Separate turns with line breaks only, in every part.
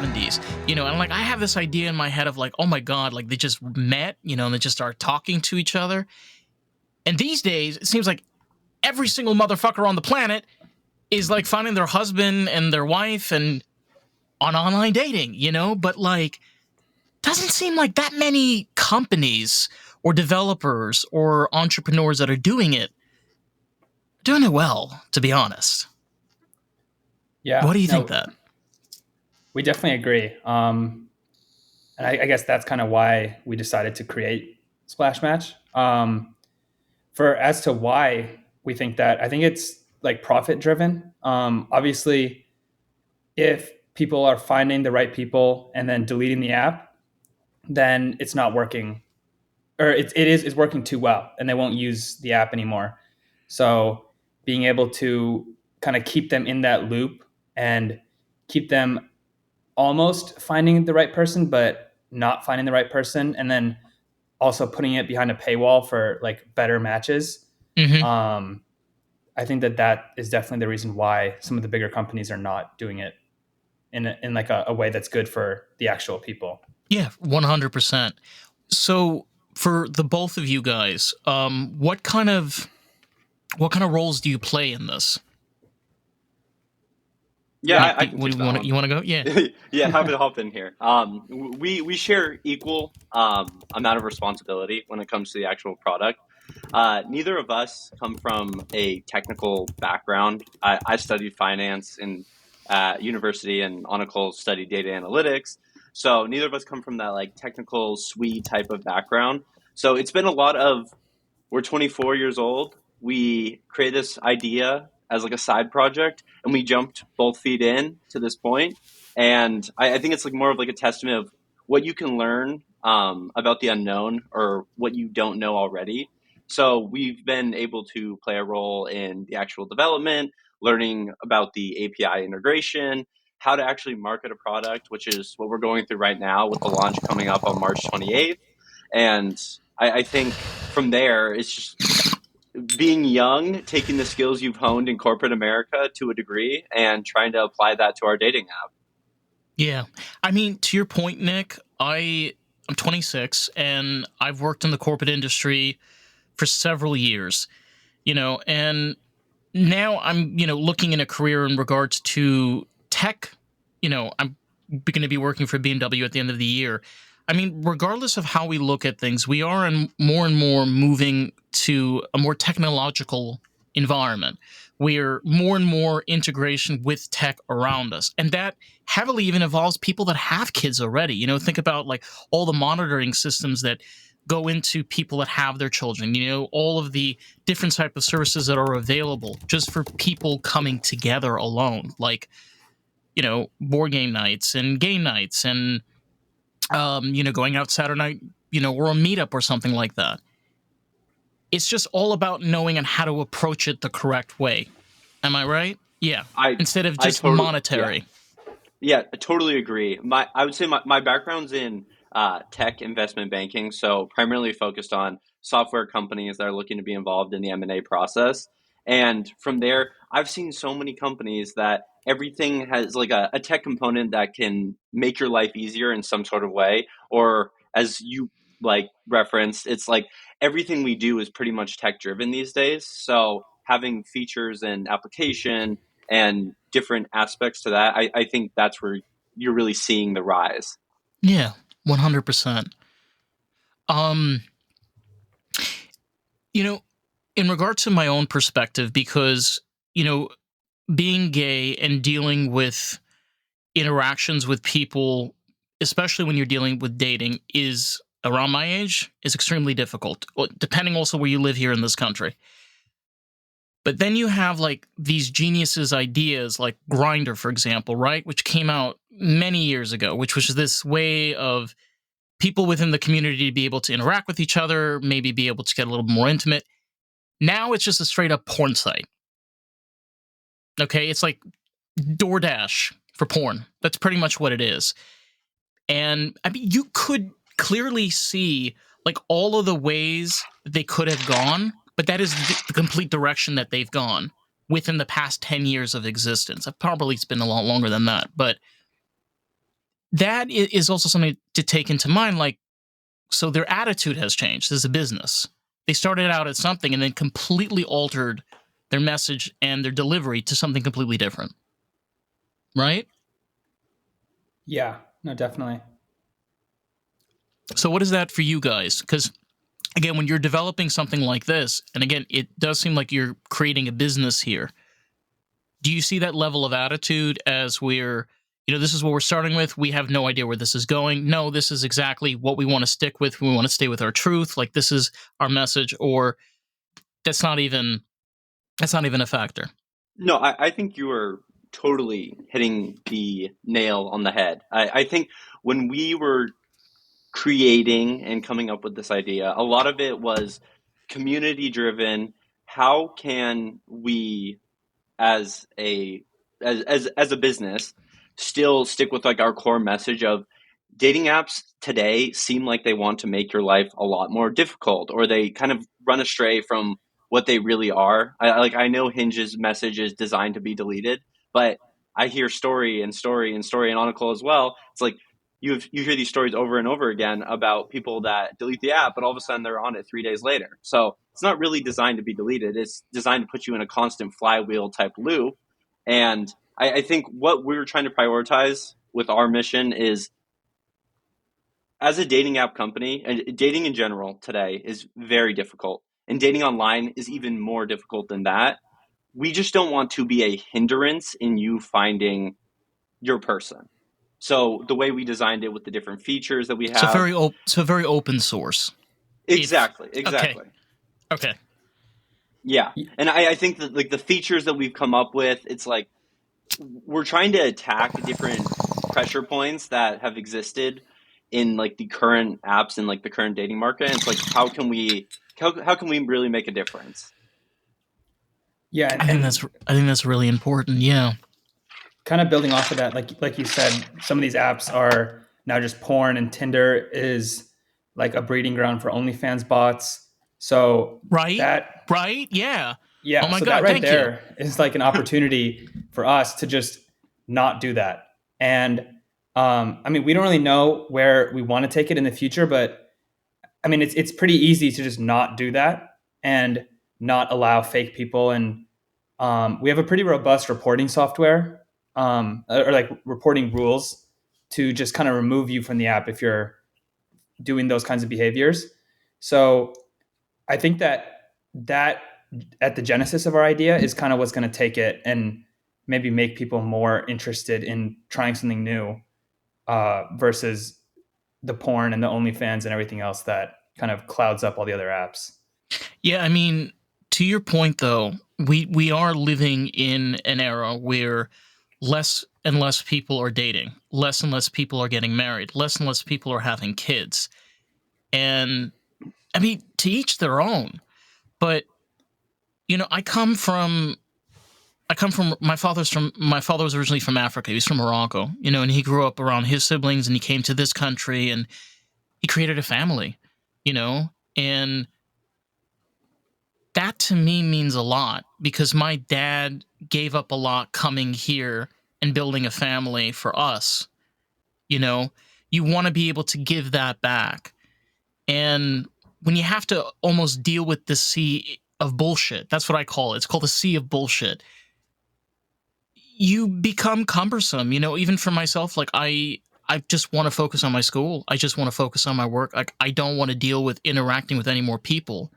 70s, and like I have this idea in my head of like, oh my God, like they just met, and they just start talking to each other. And these days, it seems like every single motherfucker on the planet is like finding their husband and their wife and on online dating, but like doesn't seem like that many companies or developers or entrepreneurs that are doing it well, to be honest.
Yeah,
What do you think
no,
that?
we definitely agree. And I guess that's kind of why we decided to create Splash Match. For as to why we think that, I think it's like profit driven. Obviously, if people are finding the right people and then deleting the app, then it's not working, or it's working too well, and they won't use the app anymore. So being able to kind of keep them in that loop and keep them almost finding the right person, but not finding the right person, and then also putting it behind a paywall for like better matches.
Mm-hmm.
I think that is definitely the reason why some of the bigger companies are not doing it in like a way that's good for the actual people.
Yeah, 100%. So for the both of you guys, what kind of roles do you play in this?
Yeah,
Nick,
I can take that one.
you want to go? Yeah.
Yeah, happy to hop in here. We share equal amount of responsibility when it comes to the actual product. Neither of us come from a technical background. I studied finance in university, and Anukul studied data analytics. So neither of us come from that like technical SWE type of background. So it's been a lot of, we're 24 years old. We created this idea as like a side project, and we jumped both feet in to this point. And I think it's like more of like a testament of what you can learn about the unknown or what you don't know already. So we've been able to play a role in the actual development, learning about the API integration, how to actually market a product, which is what we're going through right now with the launch coming up on March 28th. And I think from there, it's just being young, taking the skills you've honed in corporate America to a degree and trying to apply that to our dating app.
Yeah. I mean, to your point, Nick, I'm 26 and I've worked in the corporate industry for several years, and now I'm, looking in a career in regards to tech. I'm going to be working for BMW at the end of the year. I mean, regardless of how we look at things, we are and more moving to a more technological environment. We're more and more integration with tech around us. And that heavily even involves people that have kids already. Think about like all the monitoring systems that go into people that have their children, all of the different type of services that are available just for people coming together alone, like, board game nights and game nights and, going out Saturday night, or a meetup or something like that. It's just all about knowing and how to approach it the correct way. Am I right? Yeah. Instead of just monetary.
Yeah, I totally agree. I would say my background's in tech investment banking, so primarily focused on software companies that are looking to be involved in the M&A process. And from there, I've seen so many companies that everything has like a tech component that can make your life easier in some sort of way. Or as you like referenced, it's like everything we do is pretty much tech driven these days. So having features and application and different aspects to that, I think that's where you're really seeing the rise.
Yeah, 100%. Um, in regard to my own perspective, because, being gay and dealing with interactions with people, especially when you're dealing with dating, is around my age is extremely difficult, depending also where you live here in this country. But then you have like these geniuses ideas like Grindr, for example, right? Which came out many years ago, which was this way of people within the community to be able to interact with each other, maybe be able to get a little more intimate. Now it's just a straight up porn site. Okay, it's like DoorDash for porn. That's pretty much what it is. And I mean, you could clearly see like all of the ways they could have gone, but that is the complete direction that they've gone within the past 10 years of existence. Probably it's been a lot longer than that, but that is also something to take into mind. Like, so their attitude has changed as a business. They started out at something and then completely altered their message and their delivery to something completely different. Right?
Yeah, no, definitely.
So what is that for you guys? Because again, when you're developing something like this, and again, it does seem like you're creating a business here. Do you see that level of attitude as we're, this is what we're starting with. We have no idea where this is going. No, this is exactly what we want to stick with. We want to stay with our truth. Like, this is our message, or that's not even a factor.
No, I think you are totally hitting the nail on the head. I think when we were creating and coming up with this idea, a lot of it was community driven. How can we as a as a business still stick with like our core message of dating apps today seem like they want to make your life a lot more difficult, or they kind of run astray from what they really are. I know Hinge's message is designed to be deleted, but I hear story and story and story and Anukul as well. It's like you hear these stories over and over again about people that delete the app, but all of a sudden they're on it 3 days later. So it's not really designed to be deleted. It's designed to put you in a constant flywheel type loop. And I think what we're trying to prioritize with our mission is, as a dating app company, and dating in general today is very difficult, and dating online is even more difficult than that. We just don't want to be a hindrance in you finding your person. So the way we designed it with the different features that we
So
have,
very open source.
exactly,
Okay.
exactly.
Okay.
Yeah. And I think that like the features that we've come up with, it's like we're trying to attack different pressure points that have existed in like the current apps and like the current dating market. And it's like how can we really make a difference?
Yeah,
I think that's really important. Yeah.
kind of building off of that, like you said, some of these apps are now just porn, and Tinder is like a breeding ground for OnlyFans bots. So
Right?
that,
Right? Yeah. Oh
yeah,
my
so that
God,
right
thank you.
there is like an opportunity for us to just not do that. And I mean, we don't really know where we want to take it in the future, but I mean, it's pretty easy to just not do that and not allow fake people. And we have a pretty robust reporting software, or like reporting rules to just kind of remove you from the app if you're doing those kinds of behaviors. So I think that at the genesis of our idea is kind of what's going to take it and maybe make people more interested in trying something new, versus the porn and the OnlyFans and everything else that kind of clouds up all the other apps.
Yeah, I mean, to your point though, we are living in an era where less and less people are dating, less and less people are getting married, less and less people are having kids. And I mean, to each their own. But my father was originally from Africa. He was from Morocco, and he grew up around his siblings, and he came to this country and he created a family, and that to me means a lot because my dad gave up a lot coming here and building a family for us. You know, you want to be able to give that back. And when you have to almost deal with the sea of bullshit, that's what I call it. It's called the sea of bullshit. You become cumbersome, even for myself. Like, I just want to focus on my school. I just want to focus on my work. Like, I don't want to deal with interacting with any more people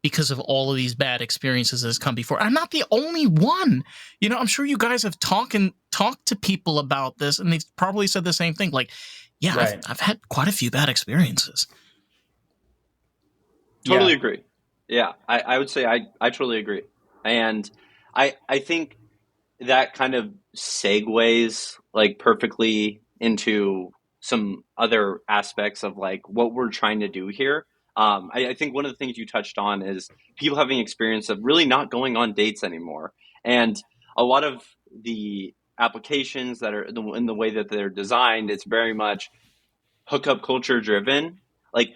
because of all of these bad experiences that has come before. I'm not the only one. I'm sure you guys have talked to people about this, and they've probably said the same thing. Like, yeah,
Right.
I've had quite a few bad experiences.
Totally
Yeah.
agree. Yeah, I would say I totally agree. And I think that kind of segues like perfectly into some other aspects of like what we're trying to do here. I think one of the things you touched on is people having experience of really not going on dates anymore. And a lot of the applications that are in the way that they're designed, it's very much hookup culture driven. Like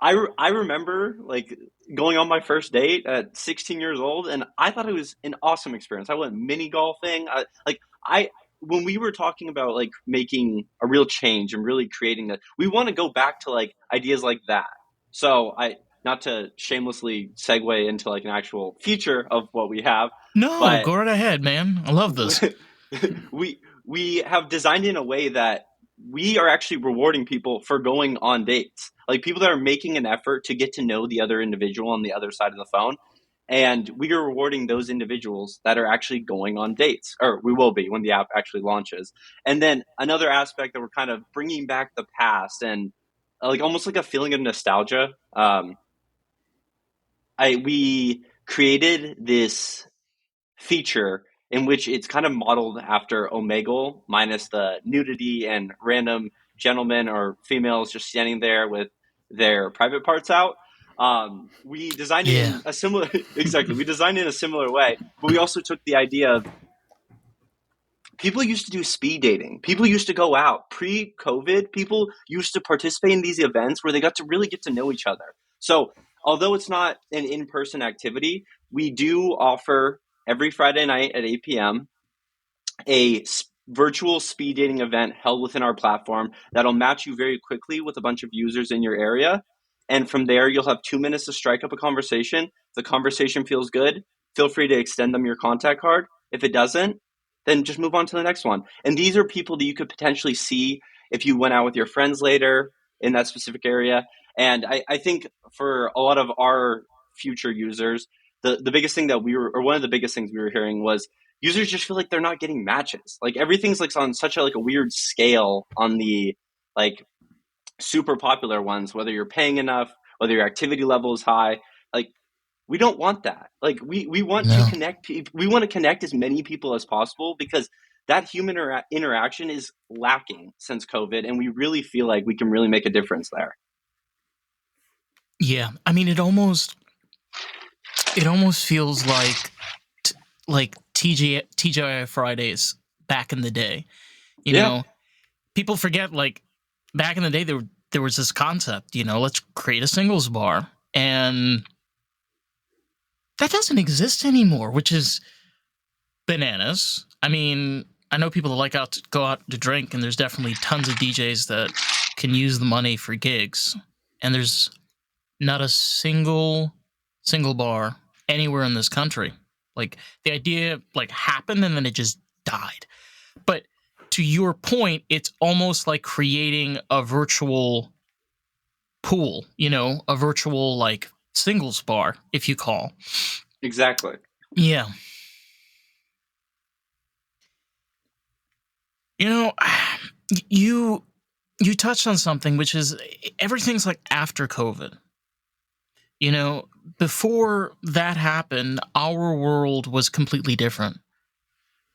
I remember like going on my first date at 16 years old, and I thought it was an awesome experience. I went mini golfing. when we were talking about like making a real change and really creating that, we want to go back to like ideas like that. So I, not to shamelessly segue into like an actual feature of what we have,
No,
but
go right ahead, man. I love this.
we have designed it in a way that we are actually rewarding people for going on dates. Like people that are making an effort to get to know the other individual on the other side of the phone. And we are rewarding those individuals that are actually going on dates, or we will be when the app actually launches. And then another aspect that we're kind of bringing back the past and like almost like a feeling of nostalgia. We created this feature in which it's kind of modeled after Omegle, minus the nudity and random gentlemen or females just standing there with their private parts out. We designed it
Yeah.
in a similar exactly. We designed it in a similar way, but we also took the idea of people used to do speed dating. People used to go out pre-COVID. People used to participate in these events where they got to really get to know each other. So, although it's not an in-person activity, we do offer every Friday night at 8 p.m. a virtual speed dating event held within our platform that'll match you very quickly with a bunch of users in your area. And from there, you'll have 2 minutes to strike up a conversation. If the conversation feels good, feel free to extend them your contact card. If it doesn't, then just move on to the next one. And these are people that you could potentially see if you went out with your friends later in that specific area. And I think for a lot of our future users, the biggest thing that or one of the biggest things we were hearing was users just feel like they're not getting matches. Like everything's like on such a like a weird scale on the like super popular ones, whether you're paying enough, whether your activity level is high. Like we don't want that. Like we want to
No.
connect we want to connect as many people as possible because that human interaction is lacking since COVID, and we really feel like we can really make a difference there.
Yeah. I mean, it almost feels like TGI Fridays back in the day. You
Yeah,
know, people forget like back in the day there was this concept, let's create a singles bar, and that doesn't exist anymore, which is bananas. I mean, I know people that like go out to drink, and there's definitely tons of DJs that can use the money for gigs, and there's not a single bar anywhere in this country. Like the idea like happened and then it just died. But to your point, it's almost like creating a virtual pool, a virtual like singles bar, if you call.
exactly.
Yeah. You know, you you touched on something, which is everything's like after COVID. You know, before that happened, our world was completely different.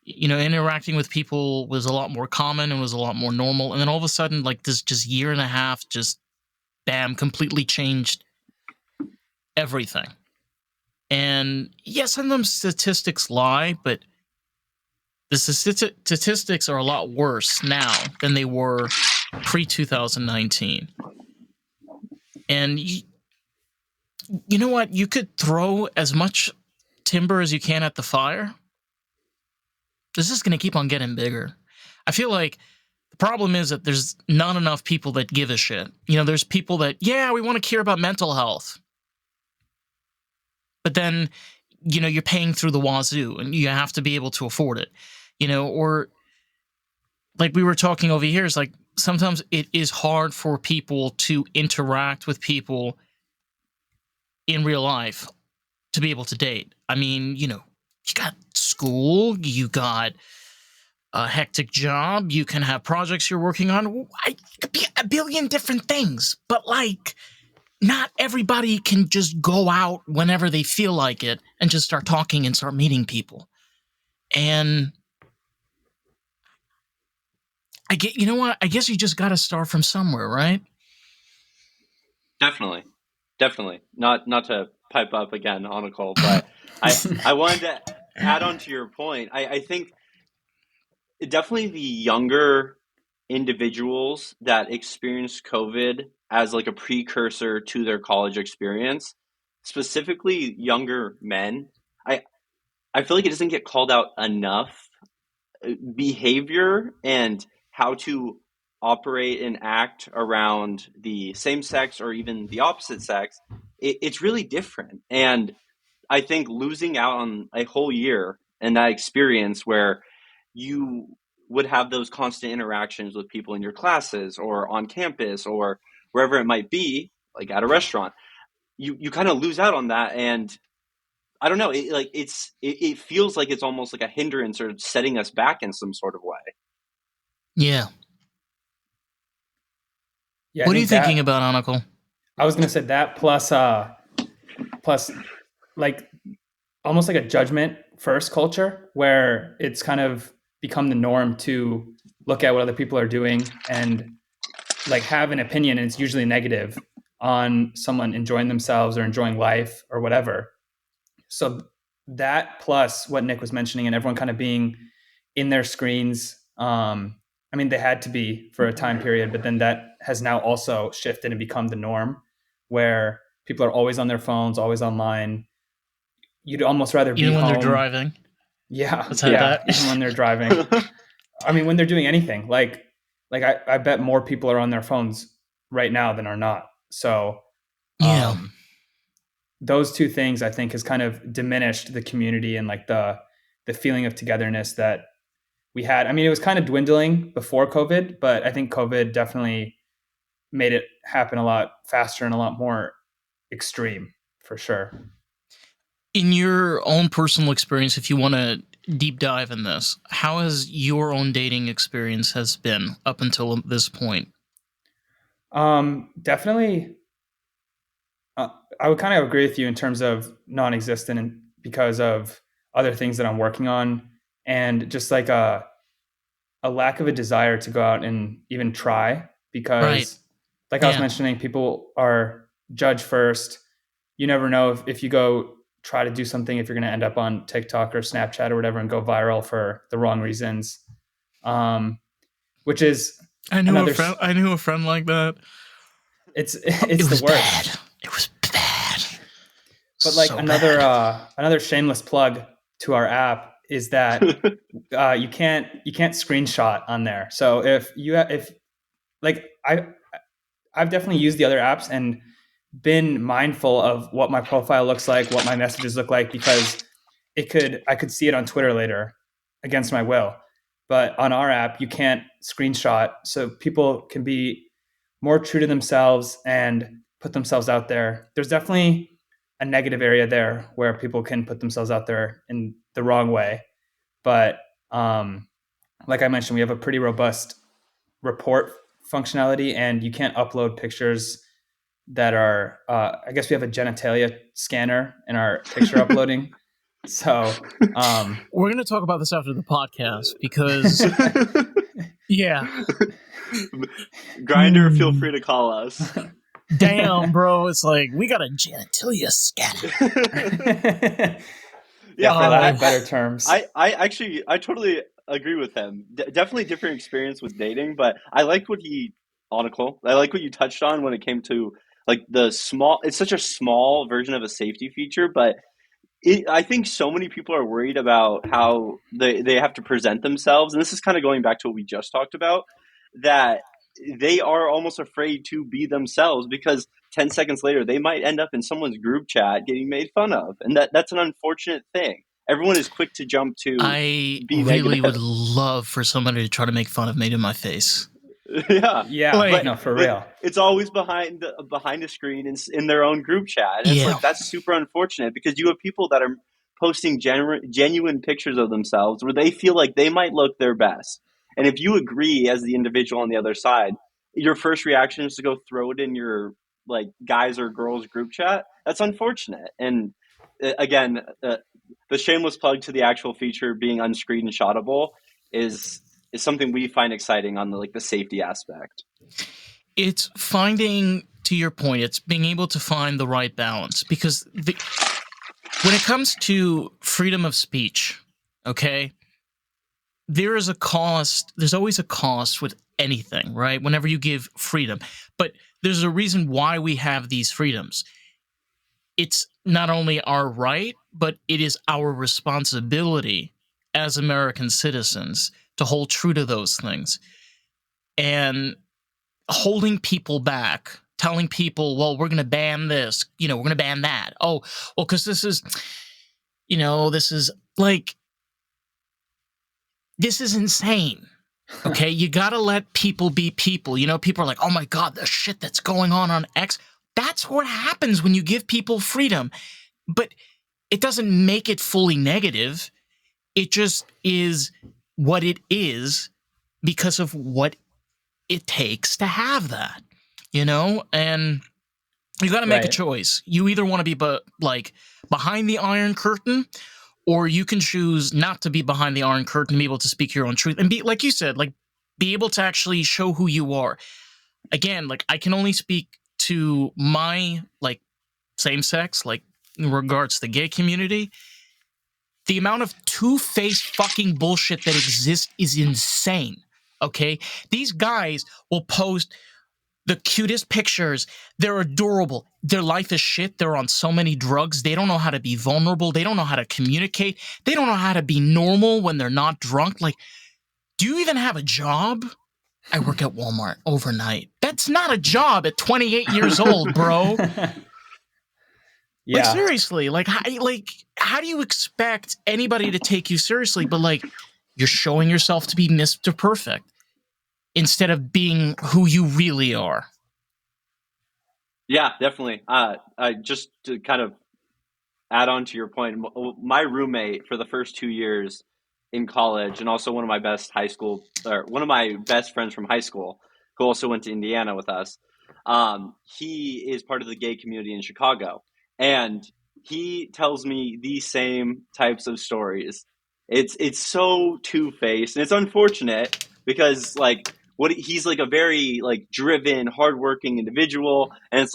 Interacting with people was a lot more common and was a lot more normal. And then all of a sudden, like this just year and a half, just bam, completely changed everything. And yes, sometimes statistics lie, but the statistics are a lot worse now than they were pre 2019. And you know what? You could throw as much timber as you can at the fire. This is going to keep on getting bigger. I feel like the problem is that there's not enough people that give a shit. There's people that, yeah, we want to care about mental health. But then, you're paying through the wazoo and you have to be able to afford it. Or like we were talking over here, is like sometimes it is hard for people to interact with people in real life to be able to date. I mean, you got school, you got a hectic job, you can have projects you're working on. It could be a billion different things, but like, not everybody can just go out whenever they feel like it and just start talking and start meeting people. And you know what? I guess you just got to start from somewhere, right?
Definitely. Not to pipe up again, Anukul, but I wanted to add on to your point. I think definitely the younger individuals that experienced COVID as like a precursor to their college experience, specifically younger men, I feel like it doesn't get called out enough behavior and how to operate and act around the same sex or even the opposite sex, it's really different. And I think losing out on a whole year and that experience where you would have those constant interactions with people in your classes or on campus or wherever it might be, like at a restaurant, you kind of lose out on that. And I don't know, it feels like it's almost like a hindrance or setting us back in some sort of way.
Yeah.
Yeah,
What are you thinking about, Anukul?
I was gonna say that plus like almost like a judgment first culture where it's kind of become the norm to look at what other people are doing and like have an opinion, and it's usually negative on someone enjoying themselves or enjoying life or whatever. So that plus what Nick was mentioning and everyone kind of being in their screens. I mean, they had to be for a time period, but then that has now also shifted and become the norm where people are always on their phones, always online. You'd almost rather be
Even when
home.
they're driving.
Yeah.
Let's have
Yeah.
that.
Even when they're driving. I mean, when they're doing anything, like I bet more people are on their phones right now than are not. So,
Yeah.
those two things I think has kind of diminished the community and like the feeling of togetherness that we had. I mean, it was kind of dwindling before COVID, but I think COVID definitely made it happen a lot faster and a lot more extreme for sure.
In your own personal experience, if you want to deep dive in this, how has your own dating experience has been up until this point?
Definitely, I would kind of agree with you in terms of non-existent, and because of other things that I'm working on, and just like a lack of a desire to go out and even try. Because,
Right.
like I was mentioning, people are judge first. You never know if you go try to do something, if you're going to end up on TikTok or Snapchat or whatever and go viral for the wrong reasons. Which is
I knew a friend like that.
It's
it
the
was
worst.
Bad. It was bad.
But like
so
another shameless plug to our app is that you can't screenshot on there. So if like I've definitely used the other apps and been mindful of what my profile looks like, what my messages look like, because I could see it on Twitter later against my will. But on our app, you can't screenshot, so people can be more true to themselves and put themselves out there. There's definitely a negative area there where people can put themselves out there in the wrong way. But like I mentioned, we have a pretty robust report functionality, and you can't upload pictures that are, I guess we have a genitalia scanner in our picture uploading. So
we're going to talk about this after the podcast because, yeah.
Grindr, feel free to call us.
Damn, bro. It's like, we got a genitalia scanner.
Yeah, for lack of better terms.
I totally agree with him. Definitely different experience with dating, but I like what you touched on when it came to like it's such a small version of a safety feature, but I think so many people are worried about how they have to present themselves. And this is kind of going back to what we just talked about, that they are almost afraid to be themselves because 10 seconds later, they might end up in someone's group chat getting made fun of. And that's an unfortunate thing. Everyone is quick to jump to
I
be
really
negative.
would love for somebody to try to make fun of me to my face.
Yeah, like, no, for real.
It's always behind a screen in their own group chat. And it's like, that's super unfortunate because you have people that are posting genuine pictures of themselves where they feel like they might look their best. And if you agree as the individual on the other side, your first reaction is to go throw it in your like guys or girls group chat. That's unfortunate. And again, the shameless plug to the actual feature being unscreenshotable is something we find exciting on the safety aspect.
It's finding, to your point, it's being able to find the right balance, because when it comes to freedom of speech, okay, there is a cost. There's always a cost with anything, right? Whenever you give freedom, but there's a reason why we have these freedoms. It's not only our right, but it is our responsibility as American citizens to hold true to those things. And holding people back, telling people, well, we're going to ban this, we're going to ban that. Oh, well, because this is like, this is insane. Okay, you got to let people be people. People are like, oh my God, the shit that's going on X. That's what happens when you give people freedom. But it doesn't make it fully negative. It just is what it is because of what it takes to have that, and you got to make a choice. You either want to be behind the Iron Curtain, or you can choose not to be behind the Iron Curtain and be able to speak your own truth and be, like you said, be able to actually show who you are. Again, I can only speak to my same sex, in regards to the gay community. The amount of two-faced fucking bullshit that exists is insane. Okay? These guys will post the cutest pictures. They're adorable. Their life is shit. They're on so many drugs. They don't know how to be vulnerable. They don't know how to communicate. They don't know how to be normal when they're not drunk. Do you even have a job? I work at Walmart overnight. That's not a job at 28 years old, bro.
Yeah.
Seriously, how do you expect anybody to take you seriously? But you're showing yourself to be Mr. Perfect instead of being who you really are.
Yeah, definitely. Just to kind of add on to your point, my roommate for the first 2 years in college, and also one of my best friends from high school, who also went to Indiana with us. He is part of the gay community in Chicago, and he tells me these same types of stories. It's so two-faced, and it's unfortunate because he's a very driven, hardworking individual, and it's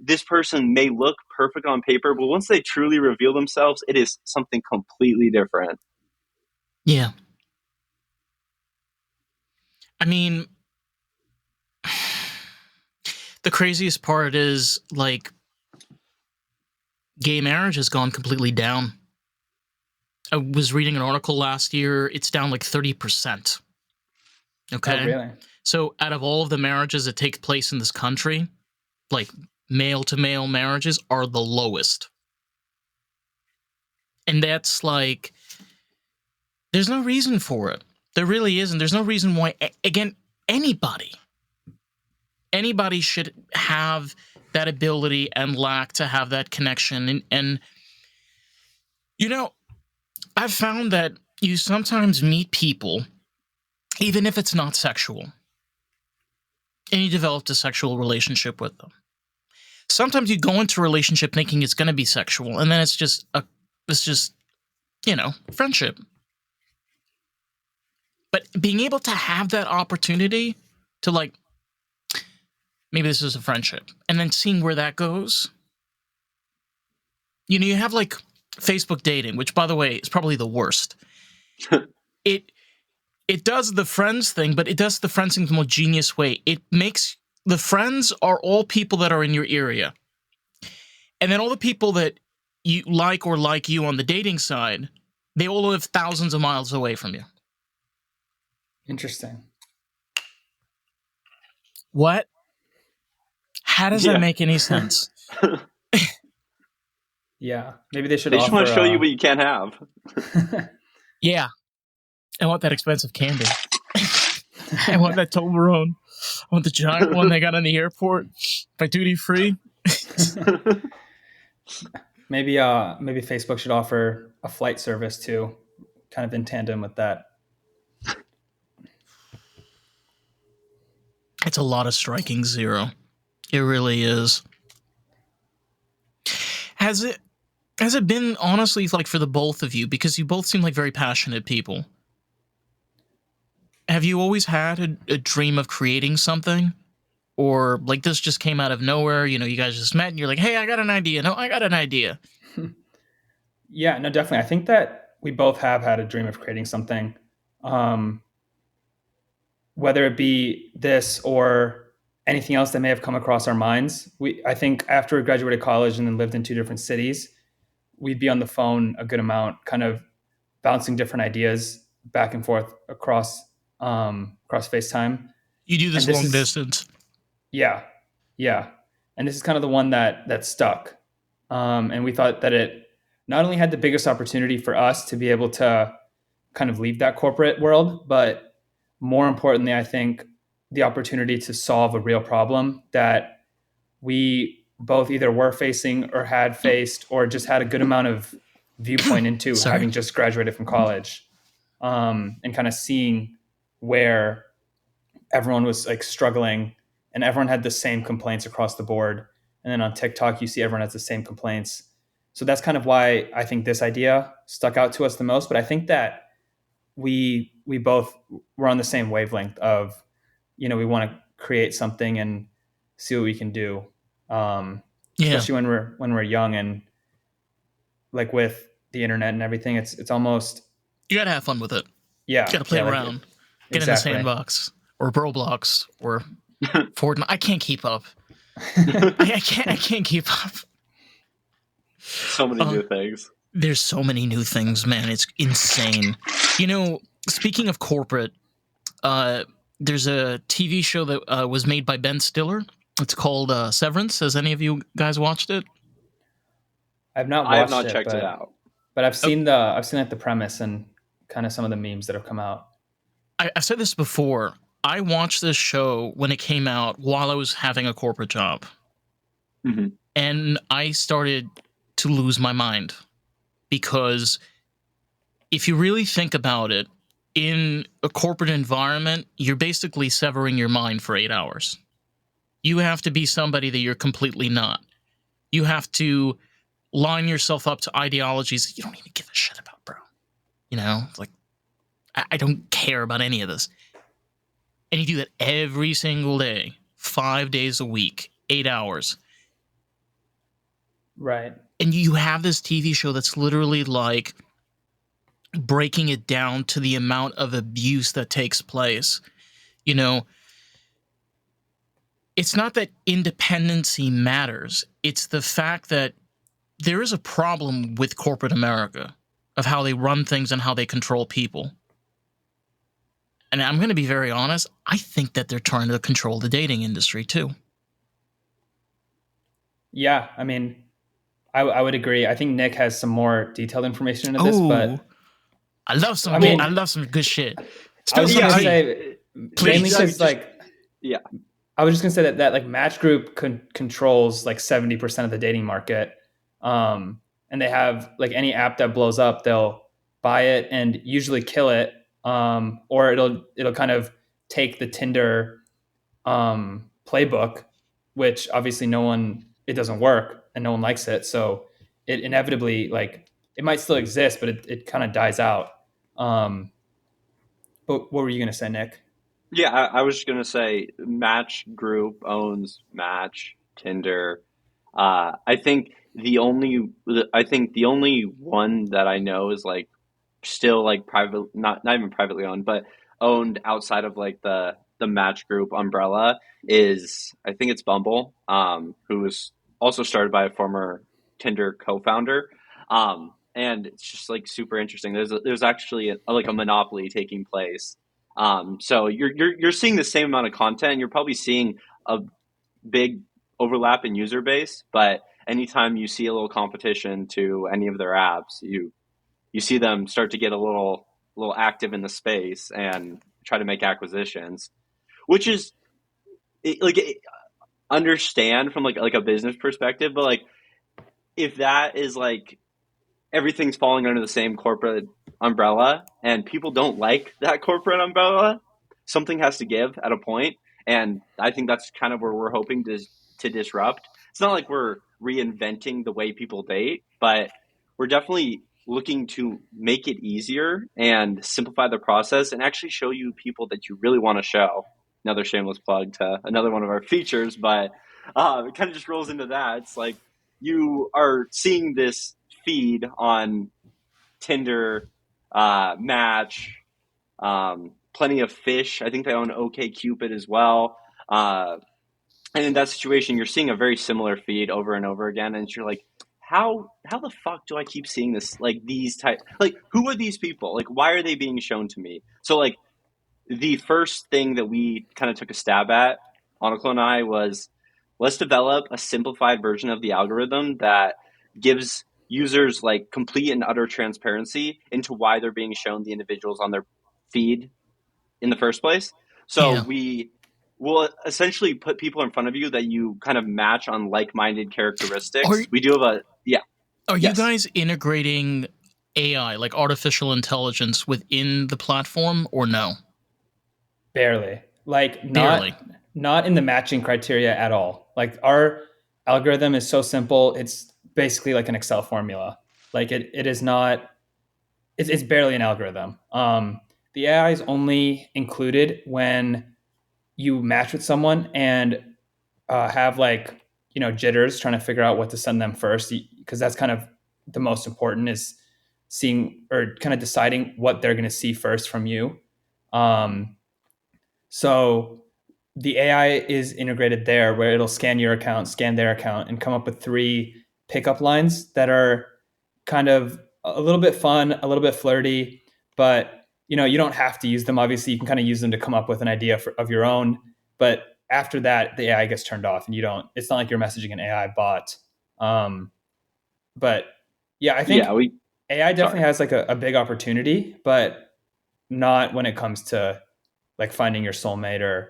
this person may look perfect on paper, but once they truly reveal themselves, it is something completely different.
Yeah. I mean, the craziest part is gay marriage has gone completely down. I was reading an article last year. It's down 30%. Okay.
Oh, really?
So out of all of the marriages that take place in this country, male to male marriages are the lowest. And that's there's no reason for it. There really isn't. There's no reason why, again, anybody should have that ability and lack to have that connection. And I've found that you sometimes meet people, even if it's not sexual, and you developed a sexual relationship with them. Sometimes you go into a relationship thinking it's going to be sexual, and then it's just friendship. But being able to have that opportunity to maybe this is a friendship, and then seeing where that goes. You have Facebook dating, which, by the way, is probably the worst. It does the friends thing, but it does the friends thing in the most genius way. It makes the friends are all people that are in your area. And then all the people that you like or like you on the dating side, they all live thousands of miles away from you.
Interesting.
What? How does that make any sense?
Yeah. Maybe they should
They just want to show you what you can't have.
Yeah. I want that expensive candy. I want that Toblerone. I want the giant one they got in the airport by duty free.
Maybe Facebook should offer a flight service too, kind of in tandem with that.
It's a lot of striking zero. It really is. Has it been, honestly, for the both of you, because you both seem like very passionate people, have you always had a dream of creating something? Or this just came out of nowhere, you guys just met and you're like, hey, I got an idea. No, I got an idea.
Yeah, no, definitely. I think that we both have had a dream of creating something, whether it be this or anything else that may have come across our minds. I think after we graduated college and then lived in 2 different cities, we'd be on the phone a good amount, kind of bouncing different ideas back and forth across FaceTime.
You do
And
this
this
long
is
distance.
yeah, yeah, and this is kind of the one that stuck. And we thought that it not only had the biggest opportunity for us to be able to kind of leave that corporate world, but more importantly, I think the opportunity to solve a real problem that we both either were facing or had faced or just had a good amount of viewpoint into,
Sorry.
having just graduated from college, and kind of seeing where everyone was like struggling and everyone had the same complaints across the board. And then on TikTok, you see everyone has the same complaints. So that's kind of why I think this idea stuck out to us the most. But I think that we both were on the same wavelength of, we want to create something and see what we can do,
Yeah.
especially when we're young and like with the internet and everything. It's almost
You gotta have fun with it. You
yeah
gotta play
yeah like
around. Get in the
exactly.
sandbox or Roblox or Fortnite. I can't keep up. I can't keep up.
So many
Uh,
new things.
there's so many new things, man. It's insane. Speaking of corporate, uh, there's a TV show that was made by Ben Stiller. It's called Severance. Has any of you guys watched it?
I've not
I have
watched
not
it,
checked it
but
out.
Oh,
I've seen like the premise and kind of some of the memes that have come out.
I've said this before. I watched this show when it came out while I was having a corporate job,
Mm-hmm.
and I started to lose my mind because if you really think about it, in a corporate environment, you're basically severing your mind for 8 hours. You have to be somebody that you're completely not. You have to line yourself up to ideologies that you don't even give a shit about, bro. It's like, I don't care about any of this. And you do that every single day, 5 days a week, 8 hours.
Right.
And you have this TV show that's literally like breaking it down to the amount of abuse that takes place. You know, it's not that independency matters, it's the fact that there is a problem with corporate America of how they run things and how they control people. And I'm going to be very honest, I think that they're trying to control the dating industry too.
Yeah, I mean, I would agree. I think Nick has some more detailed information into this,
Oh,
but
I love some
I
good,
mean,
I love some good shit.
I
Spill
was
some
just
Yeah,
gonna
tea,
say mainly
please.
because
just
like
yeah.
I was just gonna say that like Match Group controls like 70% of the dating market, and they have like any app that blows up, they'll buy it and usually kill it, or it'll kind of take the Tinder playbook, which obviously it doesn't work and no one likes it, so it inevitably like it might still exist, but it kind of dies out. Um, but what were you gonna say, Nick?
Yeah, I was just gonna say Match Group owns Match, Tinder. I think the only one that I know is like still like private, not even privately owned, but owned outside of like the Match Group umbrella is I think it's Bumble, who was also started by a former Tinder co-founder. And it's just like super interesting. There's actually like a monopoly taking place. So you're seeing the same amount of content. You're probably seeing a big overlap in user base, but anytime you see a little competition to any of their apps, you see them start to get a little active in the space and try to make acquisitions, which is like understand from like a business perspective, but like if that is like everything's falling under the same corporate umbrella and people don't like that corporate umbrella, something has to give at a point. And I think that's kind of where we're hoping to disrupt. It's not like we're reinventing the way people date, but we're definitely looking to make it easier and simplify the process and actually show you people that you really want to show. Another shameless plug to another one of our features, but it kind of just rolls into that. It's like you are seeing this feed on Tinder, Match, Plenty of Fish. I think they own OK Cupid as well. And in that situation, you're seeing a very similar feed over and over again, and you're like, how the fuck do I keep seeing this, like these type, like who are these people, like why are they being shown to me? So like the first thing that we kind of took a stab at, Anukul and I, was let's develop a simplified version of the algorithm that gives users like complete and utter transparency into why they're being shown the individuals on their feed in the first place. So
Yeah.
we will essentially put people in front of you that you kind of match on like-minded
Are
characteristics. We do have a yeah,
are you
yes,
guys integrating AI, like artificial intelligence, within the platform or no?
Barely. Like
Barely.
not in the matching criteria at all. Like our algorithm is so simple. It's basically like an Excel formula. Like it is not it's barely an algorithm. The AI is only included when you match with someone and have like jitters trying to figure out what to send them first, because that's kind of the most important, is seeing or kind of deciding what they're going to see first from you. Um, so the AI is integrated there, where it'll scan your account, scan their account, and come up with three pickup lines that are kind of a little bit fun, a little bit flirty, but you don't have to use them. Obviously, you can kind of use them to come up with an idea of your own. But after that, the AI gets turned off, and you don't. It's not like you're messaging an AI bot. Um, but yeah, I
yeah.
think
We
AI
sorry.
definitely has like a big opportunity, but not when it comes to like finding your soulmate or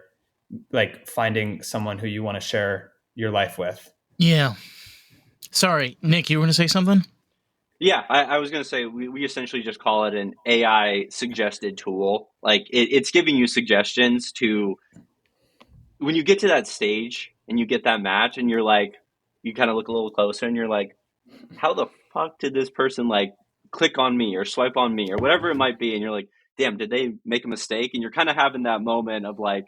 like finding someone who you want to share your life with.
Yeah. Sorry, Nick, you were going to say something?
Yeah, I was going to say we essentially just call it an AI suggested tool. Like it's giving you suggestions to when you get to that stage and you get that match and you're like, you kind of look a little closer and you're like, how the fuck did this person like click on me or swipe on me or whatever it might be? And you're like, damn, did they make a mistake? And you're kind of having that moment of like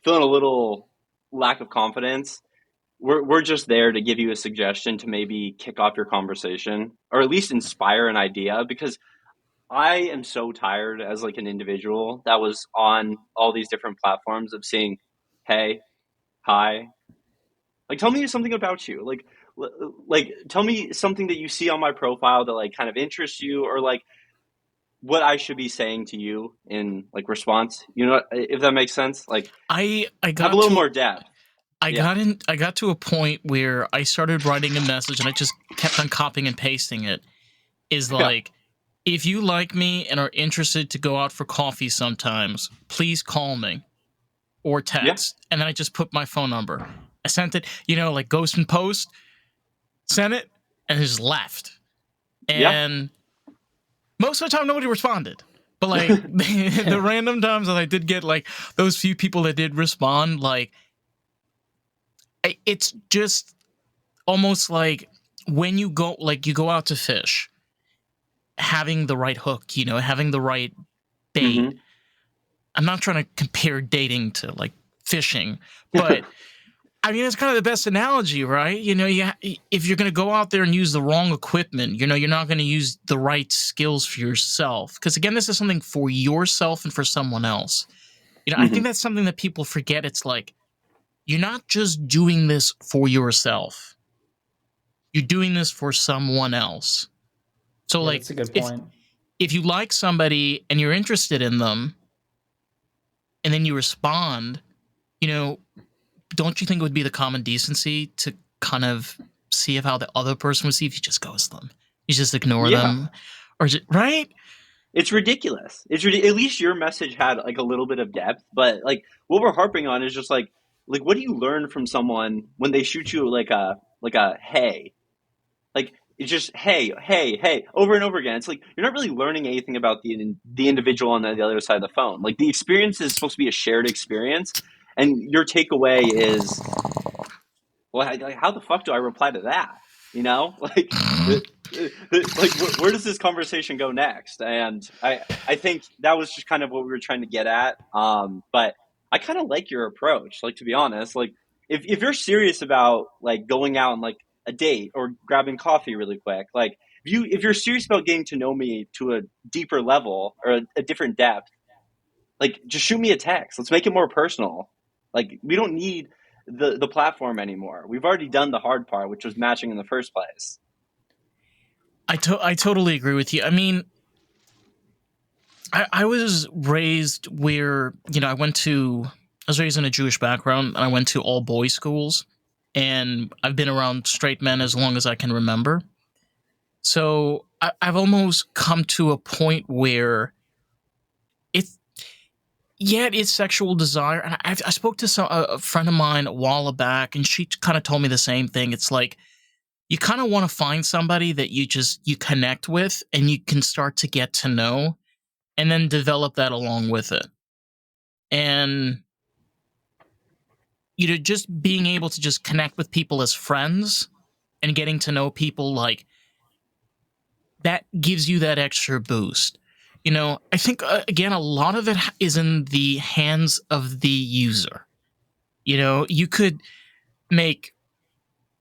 feeling a little lack of confidence. We're just there to give you a suggestion to maybe kick off your conversation or at least inspire an idea, because I am so tired as like an individual that was on all these different platforms of seeing, hey, hi, like tell me something about you, like tell me something that you see on my profile that like kind of interests you, or like what I should be saying to you in like response. You know, if that makes sense. Like
I
have a
got
little
to
more depth. Yeah,
I got to a point where I started writing a message and I just kept on copying and pasting it. Is
yeah,
like, if you like me and are interested to go out for coffee sometimes, please call me or
yeah,
text. And then I just put my phone number. I sent it, like Ghost and Post, sent it, and it just left.
yeah.
And most of the time, nobody responded. But like the random times that I did get like those few people that did respond, like it's just almost like when you go out to fish, having the right hook, having the right bait.
Mm-hmm.
I'm not trying to compare dating to like fishing, but I mean, it's kind of the best analogy, right? If you're going to go out there and use the wrong equipment, you're not going to use the right skills for yourself. Because again, this is something for yourself and for someone else. I think
Mm-hmm.
that's something that people forget. It's like, you're not just doing this for yourself. You're doing this for someone else. So
Yeah,
like,
that's a good
if
point.
if you like somebody and you're interested in them, and then you respond, you know, don't you think it would be the common decency to kind of see if how the other person would see if you just ghost them, you just ignore
Yeah,
them, or just, right?
it's ridiculous. At least your message had like a little bit of depth, but like what we're harping on is just like what do you learn from someone when they shoot you like a hey, like it's just hey, hey, hey, over and over again. It's like you're not really learning anything about the individual on the other side of the phone. Like the experience is supposed to be a shared experience, and your takeaway is, well, like, how the fuck do I reply to that? You know, like where does this conversation go next? And I think that was just kind of what we were trying to get at. But I kind of like your approach. Like to be honest, like if you're serious about like going out and like a date or grabbing coffee really quick, like if you're serious about getting to know me to a deeper level or a different depth, like just shoot me a text. Let's make it more personal. Like we don't need the platform anymore. We've already done the hard part, which was matching in the first place.
I totally agree with you. I mean, I was raised where, I was raised in a Jewish background, and I went to all boys schools, and I've been around straight men as long as I can remember. So I've almost come to a point where it's, yeah, it's sexual desire. And I spoke to a friend of mine a while back, and she kind of told me the same thing. It's like, you kind of want to find somebody that you connect with and you can start to get to know, and then develop that along with it. And just being able to just connect with people as friends and getting to know people, like, that gives you that extra boost. I think, again, a lot of it is in the hands of the user. You could make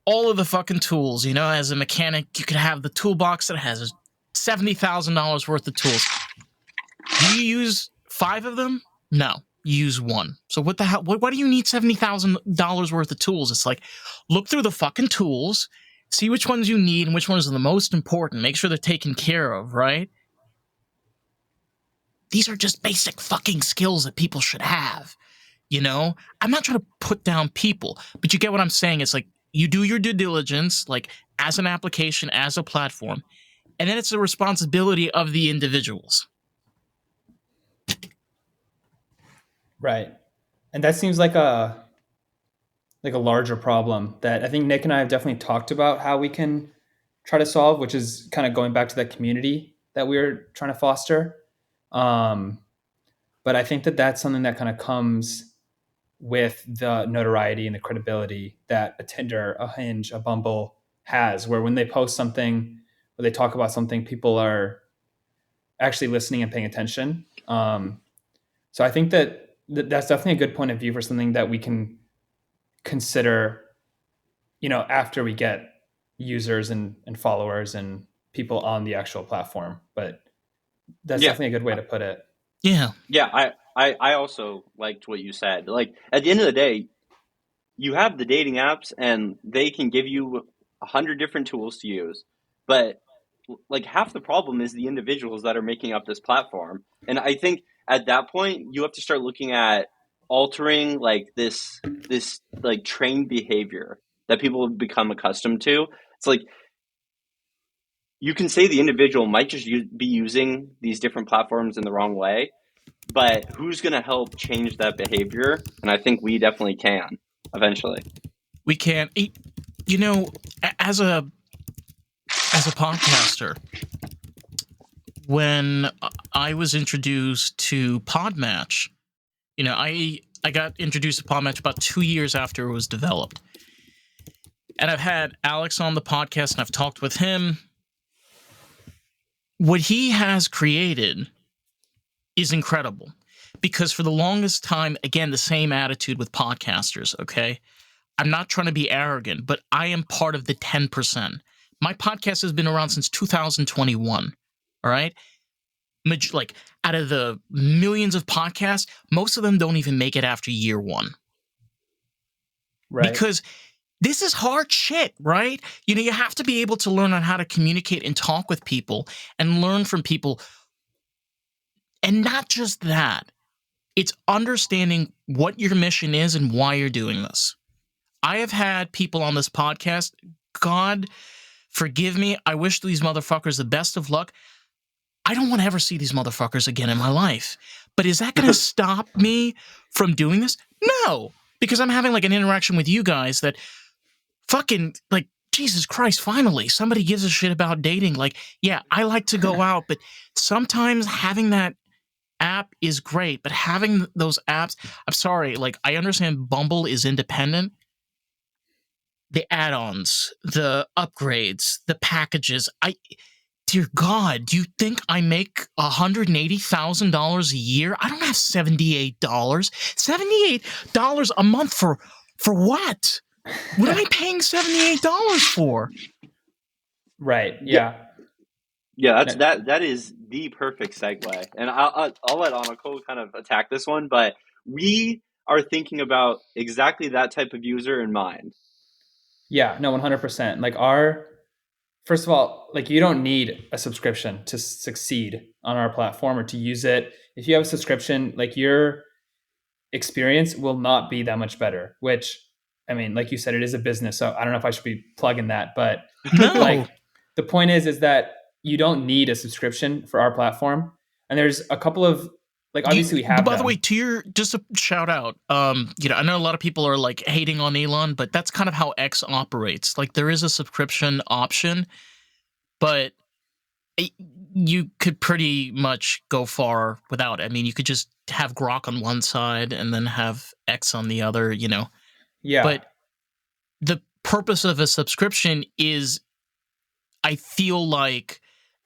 all of the fucking tools. As a mechanic, you could have the toolbox that has $70,000 worth of tools. Do you use 5 of them? No, you use 1. So what the hell? Why do you need $70,000 worth of tools? It's like, look through the fucking tools, see which ones you need and which ones are the most important. Make sure they're taken care of, right? These are just basic fucking skills that people should have. I'm not trying to put down people, but you get what I'm saying. It's like, you do your due diligence, like, as an application, as a platform, and then it's the responsibility of the individuals.
Right. And that seems like a larger problem that I think Nick and I have definitely talked about how we can try to solve, which is kind of going back to that community that we're trying to foster. But I think that that's something that kind of comes with the notoriety and the credibility that a Tinder, a Hinge, a Bumble has, where when they post something or they talk about something, people are actually listening and paying attention. So I think that's definitely a good point of view for something that we can consider, after we get users and followers and people on the actual platform. But that's
Yeah.
definitely a good way to put it.
Yeah.
Yeah, I also liked what you said. Like, at the end of the day, you have the dating apps and they can give you 100 different tools to use. But like, half the problem is the individuals that are making up this platform. And I think at that point you have to start looking at altering, like, this like trained behavior that people have become accustomed to. It's like, you can say the individual might just be using these different platforms in the wrong way, but who's going to help change that behavior? And I think we definitely can eventually.
We can't. As a podcaster, when I was introduced to Podmatch, I got introduced to Podmatch about 2 years after it was developed. And I've had Alex on the podcast, and I've talked with him. What he has created is incredible, because for the longest time, again, the same attitude with podcasters, okay? I'm not trying to be arrogant, but I am part of the 10%. My podcast has been around since 2021, all right? Like, out of the millions of podcasts, most of them don't even make it after year 1.
Right.
Because this is hard shit, right? You have to be able to learn on how to communicate and talk with people and learn from people. And not just that, it's understanding what your mission is and why you're doing this. I have had people on this podcast, God forgive me, I wish these motherfuckers the best of luck. I don't want to ever see these motherfuckers again in my life. But is that going to stop me from doing this? No, because I'm having, like, an interaction with you guys that fucking, like, Jesus Christ, finally, somebody gives a shit about dating. Like, yeah, I like to go out, but sometimes having that app is great, but having those apps, I'm sorry, like, I understand Bumble is independent. The add-ons, the upgrades, the packages, dear God, do you think I make $180,000 a year? I don't have $78. $78 a month for what? What am I paying $78 for?
Right. Yeah.
Yeah, that is the perfect segue, and I'll let Anukul kind of attack this one, but we are thinking about exactly that type of user in mind.
Yeah. No, 100%. Like, first of all, like you don't need a subscription to succeed on our platform or to use it. If you have a subscription, like your experience will not be that much better, which I mean, like you said, it is a business. So I don't know if I should be plugging that, but
No.
like the point is that you don't need a subscription for our platform. And there's a couple of like, obviously we have
By the way,
them.
to your just a shout out, I know a lot of people are like hating on Elon, but that's kind of how X operates. Like there is a subscription option, but it, you could pretty much go far without it. I mean, you could just have Grok on one side and then have X on the other,
Yeah.
But the purpose of a subscription is, I feel like,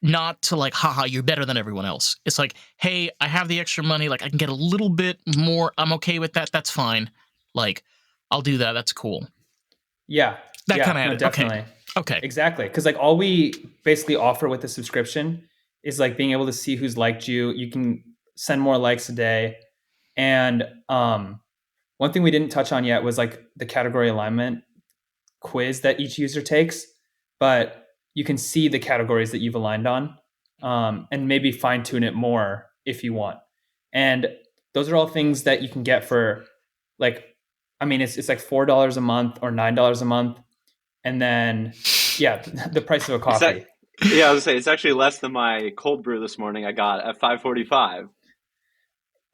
not to like, haha, you're better than everyone else. It's like, hey, I have the extra money. Like, I can get a little bit more. I'm okay with that. That's fine. Like, I'll do that. That's cool.
Yeah.
That kind of
No, definitely.
Okay.
Exactly. Because like all we basically offer with the subscription is like being able to see who's liked you. You can send more likes a day. And one thing we didn't touch on yet was like the category alignment quiz that each user takes, but you can see the categories that you've aligned on, and maybe fine tune it more if you want. And those are all things that you can get for like, I mean, it's like $4 a month or $9 a month. And then, yeah, the price of a coffee.
Yeah, I was gonna say it's actually less than my cold brew this morning I got at 5:45.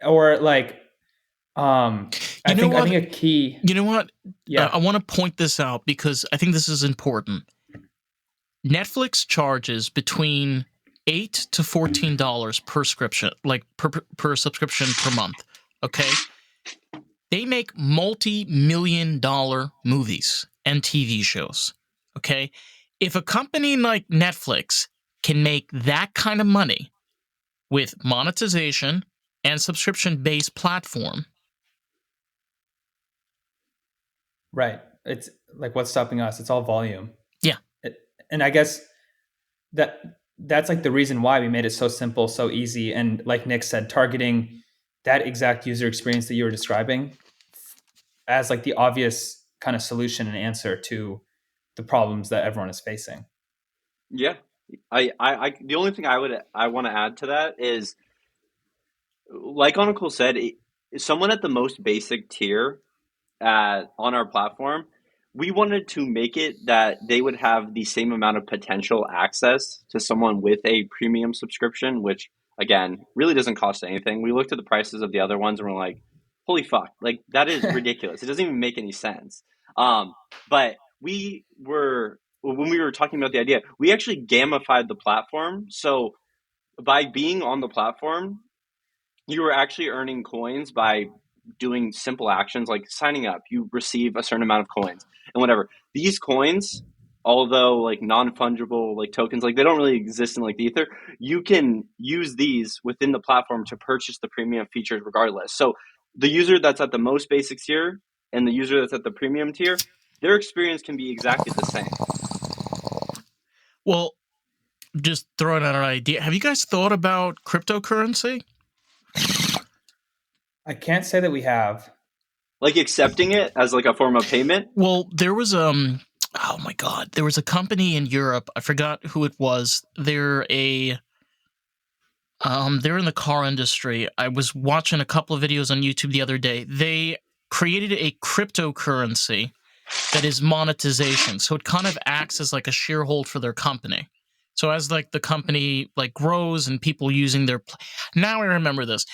Or like, I think a key.
You know what?
Yeah.
I want to point this out because I think this is important. Netflix charges between $8 to $14 per subscription, like per subscription per month. Okay, they make multi-million-dollar movies and TV shows. Okay, if a company like Netflix can make that kind of money with monetization and subscription-based platform,
Right. It's like, what's stopping us? It's all volume.
Yeah.
And I guess that's like the reason why we made it so simple, so easy. And like Nick said, targeting that exact user experience that you were describing as like the obvious kind of solution and answer to the problems that everyone is facing.
Yeah. I the only thing I want to add to that is, like Anukul said, someone at the most basic tier on our platform, we wanted to make it that they would have the same amount of potential access to someone with a premium subscription, which again really doesn't cost anything. We looked at the prices of the other ones and we're like, holy fuck, like that is ridiculous. It doesn't even make any sense. But when we were talking about the idea, we actually gamified the platform. So by being on the platform, you were actually earning coins by doing simple actions like signing up. You receive a certain amount of coins and whatever. These coins, although like non-fungible like tokens, like they don't really exist in like the ether, you can use these within the platform to purchase the premium features regardless. So the user that's at the most basic tier and the user that's at the premium tier, their experience can be exactly the same.
Well, just throwing out an idea. Have you guys thought about cryptocurrency?
I can't say that we have.
Like accepting it as like a form of payment?
Well, there was oh my god, there was a company in Europe. I forgot who it was. They're in the car industry. I was watching a couple of videos on YouTube the other day. They created a cryptocurrency that is monetization. So it kind of acts as like a sharehold for their company. So as like the company like grows and people using their now I remember this.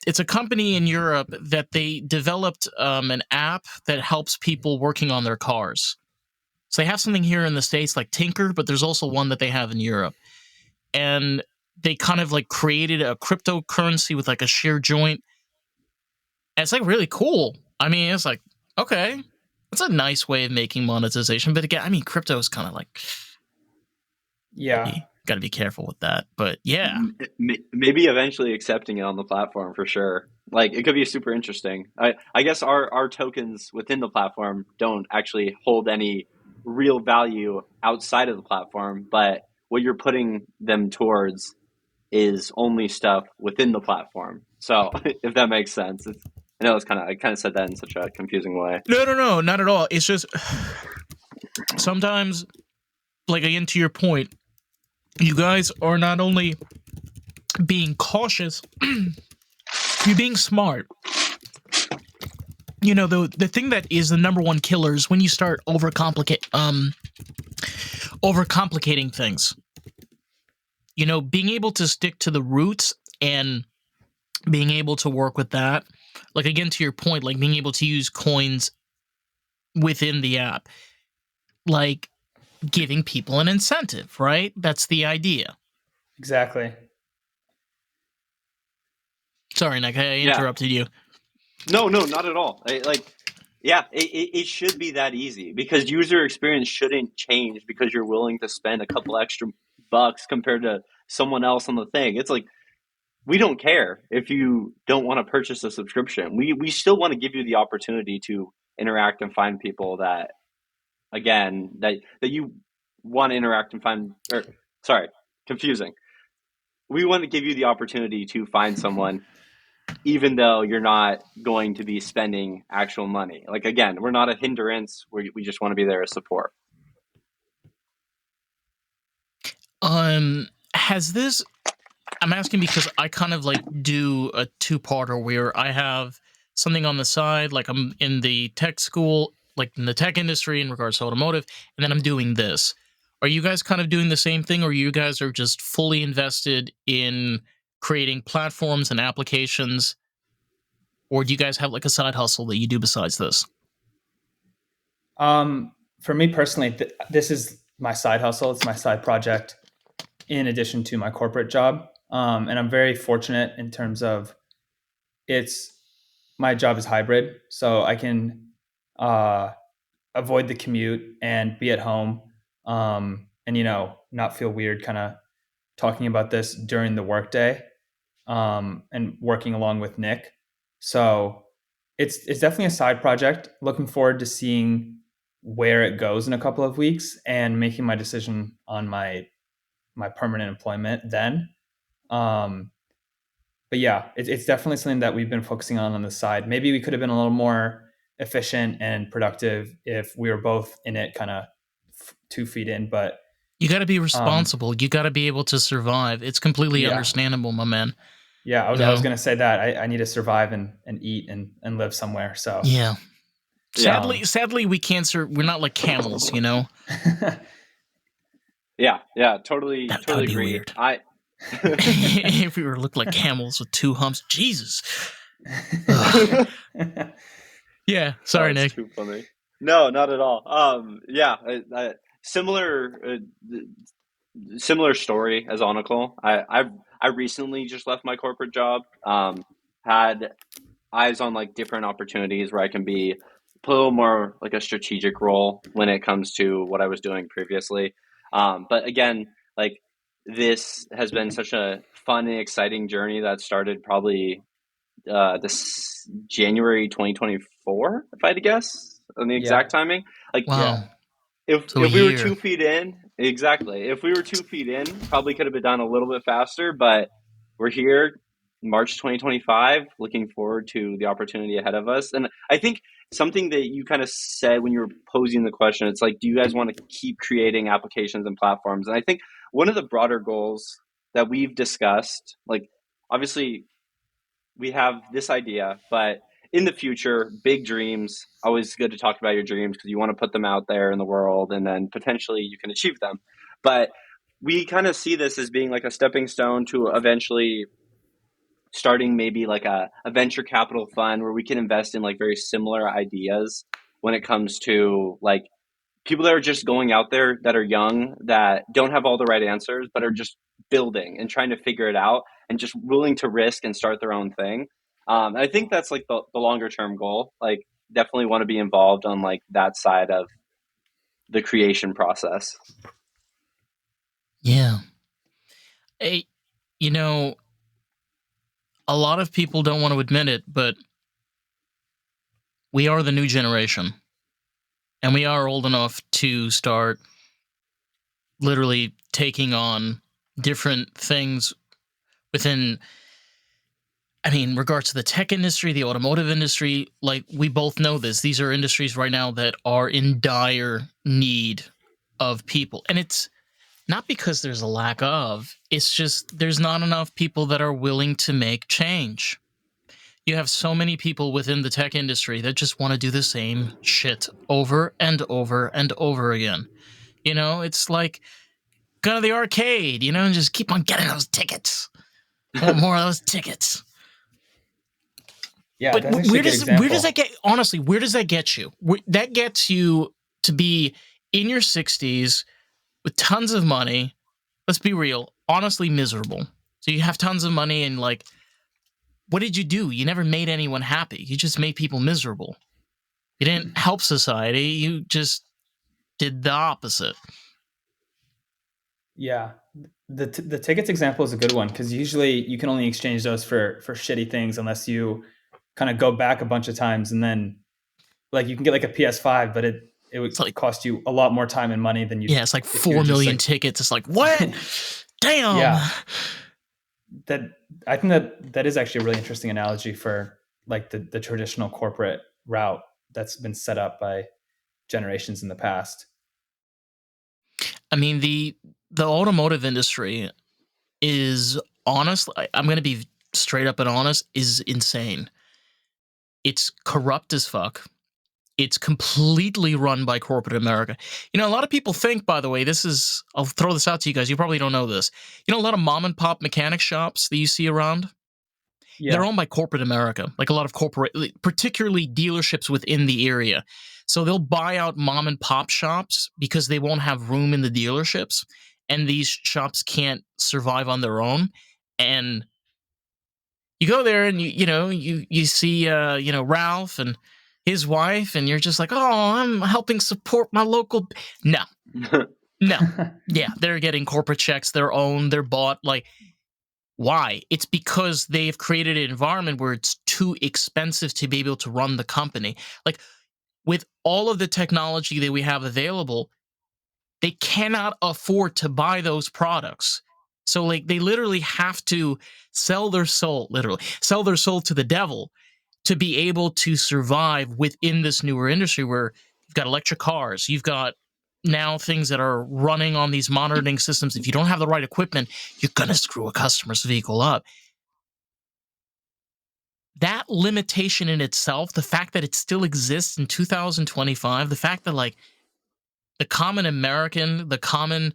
It's a company in Europe that they developed an app that helps people working on their cars. So they have something here in the States like Tinker, but there's also one that they have in Europe. And they kind of like created a cryptocurrency with like a share joint. And it's like really cool. I mean, it's like, okay, that's a nice way of making monetization. But again, I mean, crypto is kind of like,
yeah,
got to be careful with that. But yeah,
maybe eventually accepting it on the platform for sure. Like it could be super interesting. I guess our tokens within the platform don't actually hold any real value outside of the platform, but what you're putting them towards is only stuff within the platform. So if that makes sense, I know I kind of said that in such a confusing way.
No, not at all. It's just sometimes like again to your point, you guys are not only being cautious, you're being smart. You know, the thing that is the number one killer is when you start overcomplicating things. You know, being able to stick to the roots and being able to work with that, like again to your point, like being able to use coins within the app, like giving people an incentive, right? That's the idea.
Exactly.
Sorry, Nick, I
Yeah.
interrupted you.
No, not at all. It should be that easy because user experience shouldn't change because you're willing to spend a couple extra bucks compared to someone else on the thing. It's like, we don't care if you don't want to purchase a subscription. We still want to give you the opportunity to interact and find people that, again, that you want to interact and find, or sorry, confusing. We want to give you the opportunity to find someone even though you're not going to be spending actual money. Like, again, we're not a hindrance. We just want to be there as support.
Has this, I'm asking because I kind of like do a two-parter where I have something on the side, like I'm in the tech school, like in the tech industry in regards to automotive, and then I'm doing this. Are you guys kind of doing the same thing, or you guys are just fully invested in creating platforms and applications, or do you guys have like a side hustle that you do besides this?
For me personally, this is my side hustle. It's my side project in addition to my corporate job. And I'm very fortunate in terms of my job is hybrid, so I can avoid the commute and be at home, and not feel weird kind of talking about this during the workday, and working along with Nick. So it's definitely a side project. Looking forward to seeing where it goes in a couple of weeks and making my decision on my permanent employment then. But yeah, it's definitely something that we've been focusing on the side. Maybe we could have been a little more efficient and productive if we were both in it kind of 2 feet in, but
You got to be responsible. You got to be able to survive. It's completely understandable, my man.
Yeah, I was going to say that I need to survive and eat and live somewhere. So
yeah. Sadly, we can't. We're not like camels, you know.
Yeah, totally
That would be
agree.
weird. If we were looked like camels with 2 humps, Jesus. Yeah, sorry, Nick.
Too funny. No, not at all. Similar story as Anukul. I recently just left my corporate job. Had eyes on like different opportunities where I can be a little more like a strategic role when it comes to what I was doing previously. But again, like, this has been such a fun and exciting journey that started probably this January 2024, if I had to guess on the exact timing. Like,
wow.
If we were 2 feet in, exactly. If we were 2 feet in, probably could have been done a little bit faster, but we're here, March 2025, looking forward to the opportunity ahead of us. And I think something that you kind of said when you were posing the question, it's like, do you guys want to keep creating applications and platforms? And I think one of the broader goals that we've discussed, like, obviously we have this idea, but in the future, big dreams, always good to talk about your dreams because you want to put them out there in the world and then potentially you can achieve them. But we kind of see this as being like a stepping stone to eventually starting maybe like a venture capital fund where we can invest in like very similar ideas when it comes to like people that are just going out there that are young, that don't have all the right answers, but are just building and trying to figure it out and just willing to risk and start their own thing. I think that's like the longer term goal. Like, definitely want to be involved on like that side of the creation process.
Yeah. Hey, you know, a lot of people don't want to admit it, but we are the new generation. And we are old enough to start literally taking on different things within, I mean, regards to the tech industry, the automotive industry. Like, we both know this. These are industries right now that are in dire need of people. And it's not because there's a lack of, it's just there's not enough people that are willing to make change. You have so many people within the tech industry that just want to do the same shit over and over and over again. It's like go to the arcade, and just keep on getting those tickets. I want more of those tickets.
Yeah,
But
that's actually a good example.
where does that get? Honestly, where does that get you? That gets you to be in your 60s with tons of money. Let's be real, honestly miserable. So you have tons of money and what did you do? You never made anyone happy. You just made people miserable. You didn't help society. You just did the opposite.
Yeah, the tickets example is a good one because usually you can only exchange those for shitty things unless you kind of go back a bunch of times, and then you can get a PS5, but it would cost you a lot more time and money than you.
Yeah, it's like 4 million tickets. It's like what? Damn.
Yeah, I think that is actually a really interesting analogy for the traditional corporate route that's been set up by generations in the past.
I mean, the automotive industry is honestly, I'm going to be straight up and honest, is insane. It's corrupt as fuck. It's completely run by corporate America. A lot of people think, by the way, I'll throw this out to you guys. You probably don't know this. A lot of mom and pop mechanic shops that you see around, they're owned by corporate America, like a lot of particularly dealerships within the area. So they'll buy out mom and pop shops because they won't have room in the dealerships, and these shops can't survive on their own. And you go there and you see Ralph and his wife, and you're just like, oh, I'm helping support my local. No. Yeah, they're getting corporate checks. They're owned. They're bought. Why? It's because they've created an environment where it's too expensive to be able to run the company. With all of the technology that we have available, they cannot afford to buy those products. So they literally have to sell their soul to the devil to be able to survive within this newer industry where you've got electric cars, you've got now things that are running on these monitoring systems. If you don't have the right equipment, you're going to screw a customer's vehicle up. That limitation in itself, the fact that it still exists in 2025, the fact that the common American, the common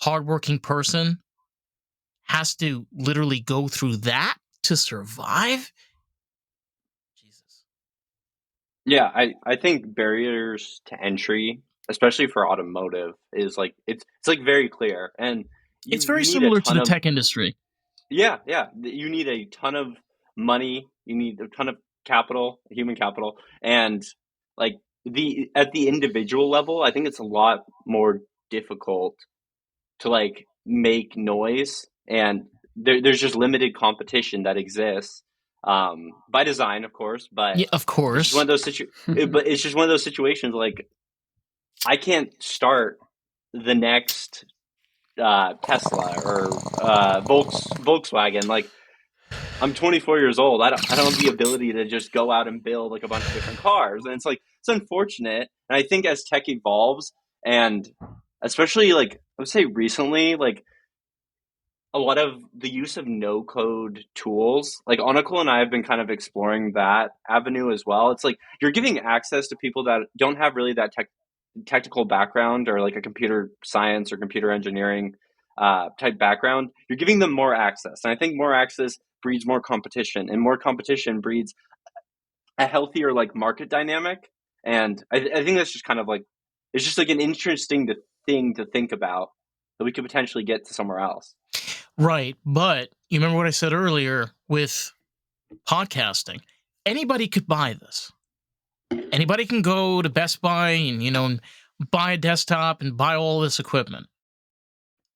hardworking person has to literally go through that to survive. Jesus.
Yeah, I think barriers to entry, especially for automotive, is it's very clear, and
it's very similar to the tech industry.
Yeah, you need a ton of money, you need a ton of capital, human capital, and at the individual level, I think it's a lot more difficult to make noise, and there's just limited competition that exists by design, of course. But
yeah, of course,
it's just one of those but it's just one of those situations. I can't start the next Tesla or Volkswagen. I'm 24 years old. I don't have the ability to just go out and build a bunch of different cars, and it's unfortunate. And I think as tech evolves, and especially I would say recently, a lot of the use of no code tools, Anukul and I have been kind of exploring that avenue as well. It's you're giving access to people that don't have really that technical background, or a computer science or computer engineering type background. You're giving them more access, and I think more access breeds more competition, and more competition breeds a healthier market dynamic. And I think that's just kind of it's just an interesting thing to think about, that we could potentially get to somewhere else.
Right, but you remember what I said earlier with podcasting? Anybody could buy this. Anybody can go to Best Buy and buy a desktop and buy all this equipment.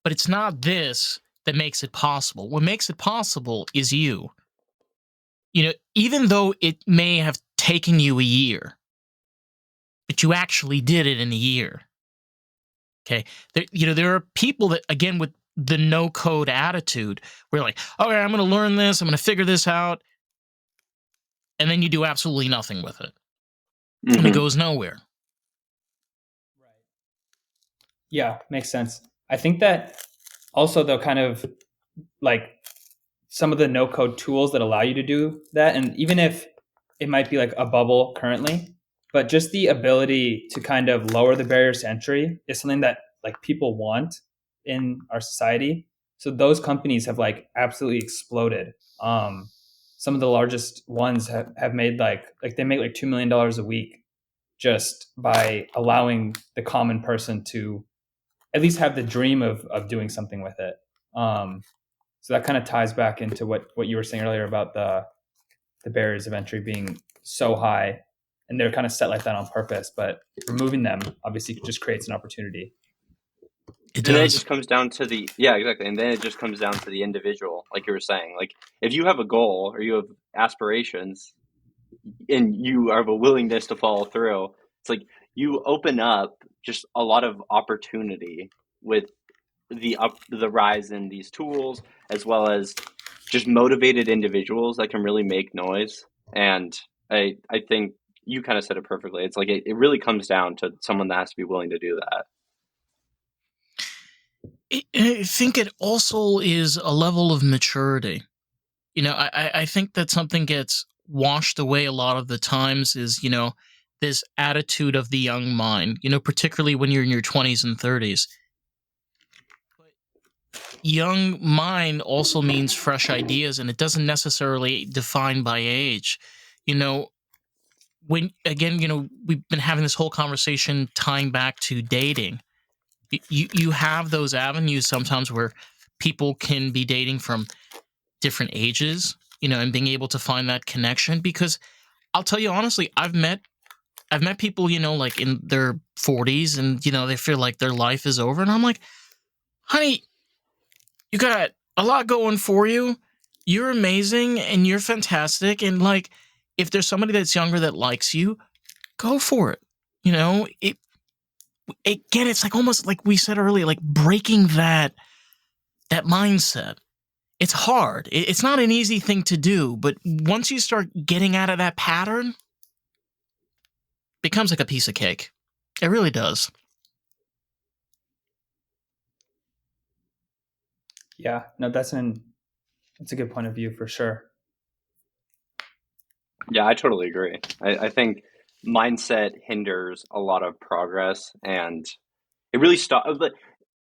But it's not this that makes it possible. What makes it possible is you. Even though it may have taken you a year, but you actually did it in a year. Okay, there are people that, again, with the no code attitude, we're okay, I'm going to learn this, I'm going to figure this out, and then you do absolutely nothing with it, and it goes nowhere.
Yeah, makes sense. I think that also though, kind of like some of the no code tools that allow you to do that, and even if it might be like a bubble currently, but just the ability to kind of lower the barriers to entry is something that like people want in our society. So those companies have like absolutely exploded. Some of the largest ones have made like they make like $2 million a week just by allowing the common person to at least have the dream of doing something with it. Um, so that kind of ties back into what you were saying earlier about the barriers of entry being so high, and they're kind of set like that on purpose. But removing them obviously just creates an opportunity.
It
And then it
does.
just comes down to the yeah, exactly. And then it just comes down to the individual, like you were saying. Like if you have a goal or you have aspirations and you have a willingness to follow through, it's like you open up just a lot of opportunity with the rise in these tools, as well as just motivated individuals that can really make noise. And I think you kind of said it perfectly. It's like it really comes down to someone that has to be willing to do that.
I think it also is a level of maturity. I think that something gets washed away a lot of the times is, this attitude of the young mind, particularly when you're in your 20s and 30s. Young mind also means fresh ideas, and it doesn't necessarily define by age. You know, when again, we've been having this whole conversation tying back to dating. You have those avenues sometimes where people can be dating from different ages, and being able to find that connection. Because I'll tell you honestly, I've met people, like in their 40s, and they feel like their life is over, and I'm like, honey, you got a lot going for you. You're amazing and you're fantastic, and like, if there's somebody that's younger that likes you, go for it. It again, it's like almost like we said earlier, like breaking that mindset. It's hard. It's not an easy thing to do, but once you start getting out of that pattern, it becomes like a piece of cake. It really does.
Yeah, no, that's a good point of view for sure.
Yeah, I totally agree. I think mindset hinders a lot of progress, and it really stops.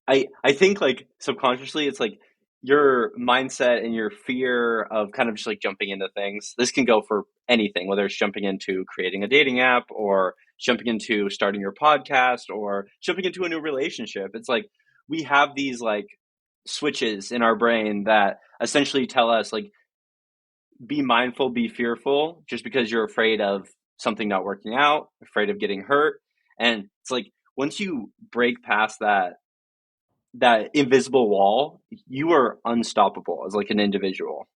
I think like subconsciously, it's like your mindset and your fear of kind of just like jumping into things. This can go for anything, whether it's jumping into creating a dating app or jumping into starting your podcast or jumping into a new relationship. It's like we have these like switches in our brain that essentially tell us like be mindful, be fearful, just because you're afraid of something not working out, afraid of getting hurt. And it's like once you break past that invisible wall, you are unstoppable as like an individual.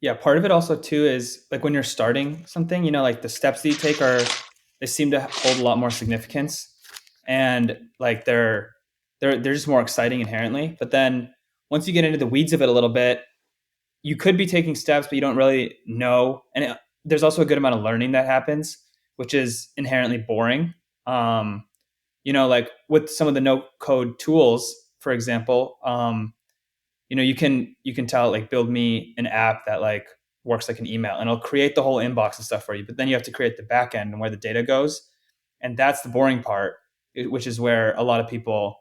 Yeah, part of it also too is like when you're starting something, like the steps that you take they seem to hold a lot more significance, and like they're just more exciting inherently. But then once you get into the weeds of it a little bit, you could be taking steps, but you don't really know. And there's also a good amount of learning that happens, which is inherently boring. Like with some of the no code tools, for example, you can tell like build me an app that like works like an email, and it'll create the whole inbox and stuff for you. But then you have to create the back end and where the data goes, and that's the boring part, which is where a lot of people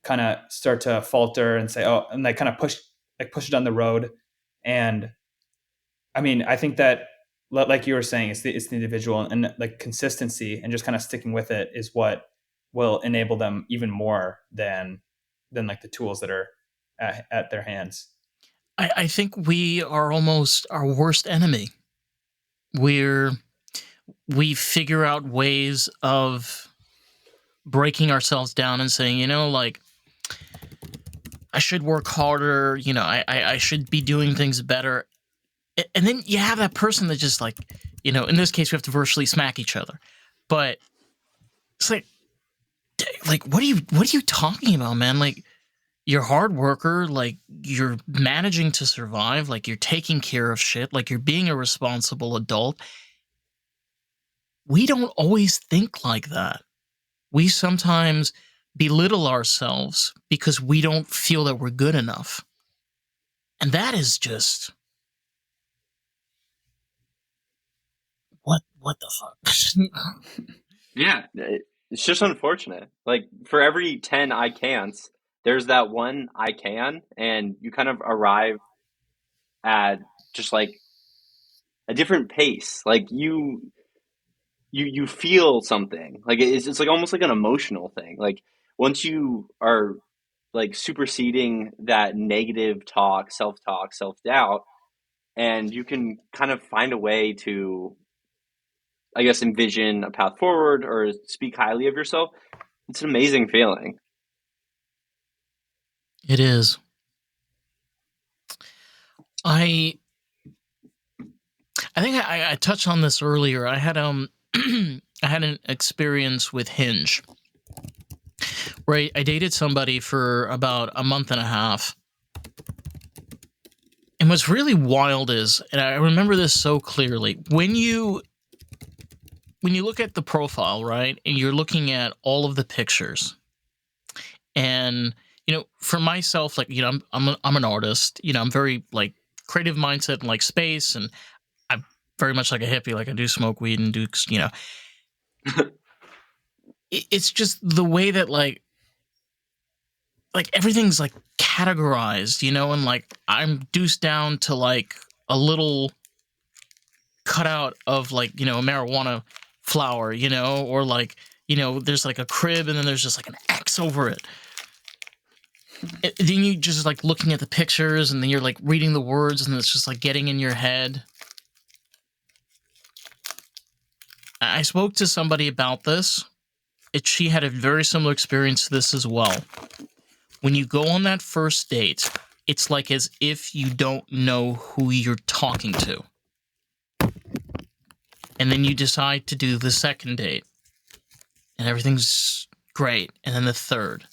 kind of start to falter and say, oh, and they kind of push it down the road. And I mean, I think that like you were saying, it's the individual, and like consistency and just kind of sticking with it is what will enable them even more than like the tools that are at their hands.
I think we are almost our worst enemy. We're we figure out ways of breaking ourselves down and saying, like, I should work harder, I should be doing things better. And then you have that person that just like, in this case we have to virtually smack each other. But it's like what are you talking about, man? Like, you're a hard worker, like you're managing to survive, like you're taking care of shit, like you're being a responsible adult. We don't always think like that. We sometimes belittle ourselves because we don't feel that we're good enough. And that is just what the fuck?
Yeah, it's just unfortunate. Like for every 10 I can'ts, there's that one I can, and you kind of arrive at just like a different pace. Like you feel something. Like it's like almost like an emotional thing. Like once you are like superseding that negative talk, self-talk, self-doubt, and you can kind of find a way to, I guess, envision a path forward or speak highly of yourself. It's an amazing feeling.
It is. I think I touched on this earlier. I had I had an experience with Hinge, where I dated somebody for about a month and a half. And what's really wild is, and I remember this so clearly, when you look at the profile, right, and you're looking at all of the pictures, and for myself, like I'm an artist. I'm very like creative mindset and like space, and I'm very much like a hippie. Like I do smoke weed and do it's just the way that like everything's like categorized, and like I'm deuced down to like a little cutout of like a marijuana flower, or like there's like a crib and then there's just like an X over it. Then you just like looking at the pictures and then you're like reading the words and it's just like getting in your head. I spoke to somebody about this. She had a very similar experience to this as well. When you go on that first date, it's like as if you don't know who you're talking to. And then you decide to do the second date. And everything's great. And then the third.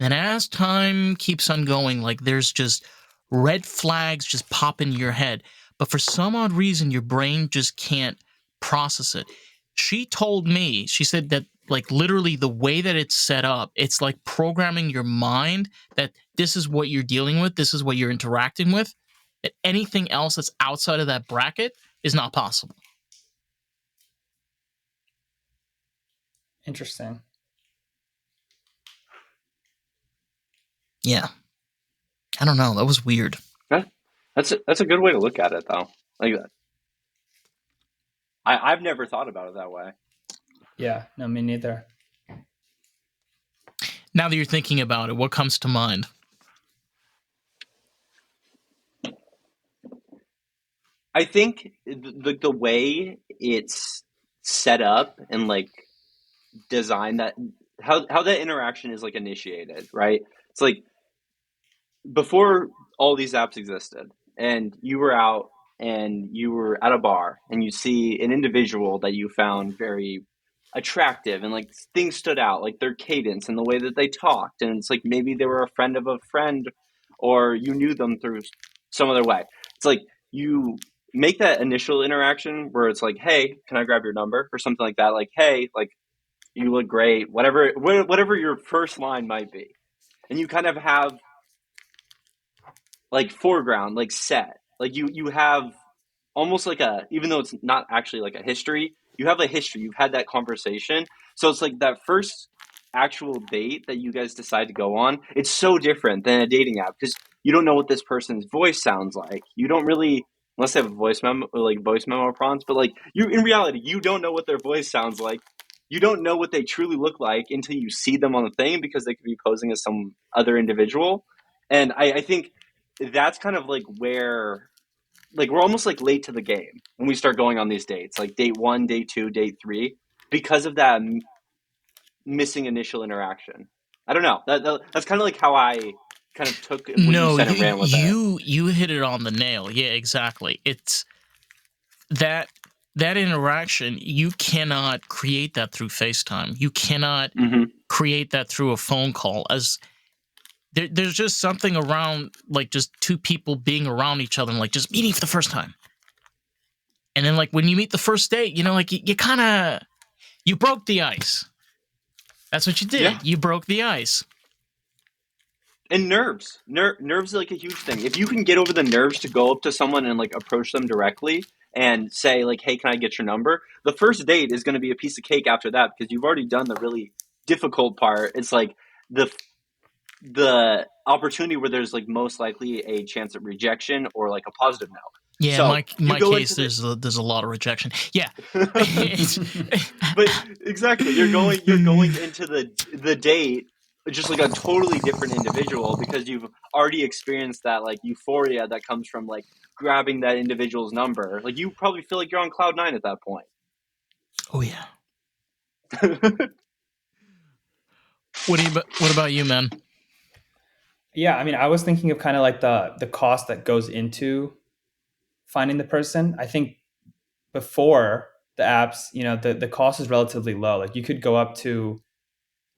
And as time keeps on going, like there's just red flags just pop in your head. But for some odd reason, your brain just can't process it. She told me, she said that like literally the way that it's set up, it's like programming your mind that this is what you're dealing with, this is what you're interacting with, that anything else that's outside of that bracket is not possible.
Interesting.
Yeah. I don't know. That was weird.
That's a good way to look at it, though. Like I've never thought about it that way.
Yeah, no, me neither.
Now that you're thinking about it, what comes to mind?
I think the way it's set up and like designed, that how that interaction is like initiated, right? It's like before all these apps existed and you were out and you were at a bar and you see an individual that you found very attractive and like things stood out, like their cadence and the way that they talked, and it's like maybe they were a friend of a friend or you knew them through some other way. It's like you make that initial interaction where it's like, hey, can I grab your number, or something like that, like, hey, like you look great, whatever your first line might be, and you kind of have like foreground, like set, like you have almost like a, even though it's not actually like a history, you have a history, you've had that conversation. So it's like that first actual date that you guys decide to go on, it's so different than a dating app because you don't know what this person's voice sounds like. You don't really, unless they have a voice memo, like voice memo prompts, but like you, in reality, you don't know what their voice sounds like. You don't know what they truly look like until you see them on the thing, because they could be posing as some other individual. And I think that's kind of like where, like, we're almost like late to the game when we start going on these dates, like date 1, date 2, date 3, because of that missing initial interaction. I don't know. That's kind of like how I kind of took what you said and ran with it.
You hit it on the nail. Yeah, exactly. It's that interaction. You cannot create that through FaceTime. You cannot create that through a phone call. As there's just something around like just two people being around each other and like just meeting for the first time. And then like when you meet the first date, like you kind of, you broke the ice. That's what you
Yeah.
did. You broke the ice.
And nerves are like a huge thing. If you can get over the nerves to go up to someone and like approach them directly and say like, "Hey, can I get your number?" The first date is going to be a piece of cake after that because you've already done the really difficult part. It's like the the opportunity where there's like most likely a chance of rejection or like a positive no.
Yeah, in
So you
my
go
case,
into the
there's a lot of rejection. Yeah,
but exactly, you're going into the date just like a totally different individual because you've already experienced that like euphoria that comes from like grabbing that individual's number. Like you probably feel like you're on cloud nine at that point.
Oh yeah. What about you, man?
Yeah, I mean, I was thinking of kind of like the cost that goes into finding the person. I think before the apps, the cost is relatively low. Like you could go up to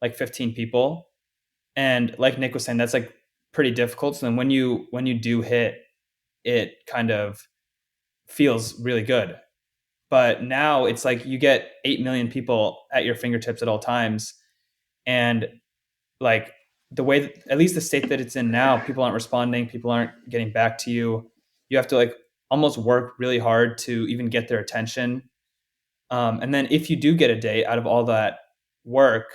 like 15 people, and like Nick was saying, that's like pretty difficult. So then when you do hit, it kind of feels really good. But now it's like you get 8 million people at your fingertips at all times, and like the way that, at least the state that it's in now, people aren't responding, people aren't getting back to you. You have to like almost work really hard to even get their attention. And then if you do get a date out of all that work,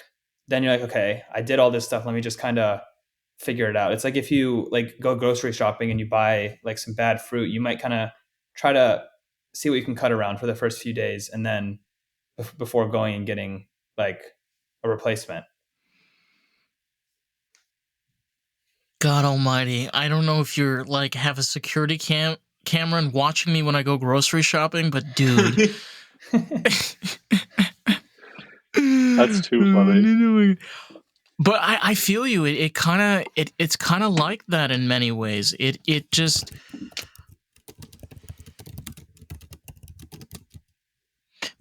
then you're like, okay, I did all this stuff, let me just kind of figure it out. It's like if you like go grocery shopping and you buy like some bad fruit, you might kind of try to see what you can cut around for the first few days, and then before going and getting like a replacement.
God Almighty, I don't know if you're like have a security camera and watching me when I go grocery shopping, but dude.
That's too funny.
But I feel you. It kind of it's kind of like that in many ways. It just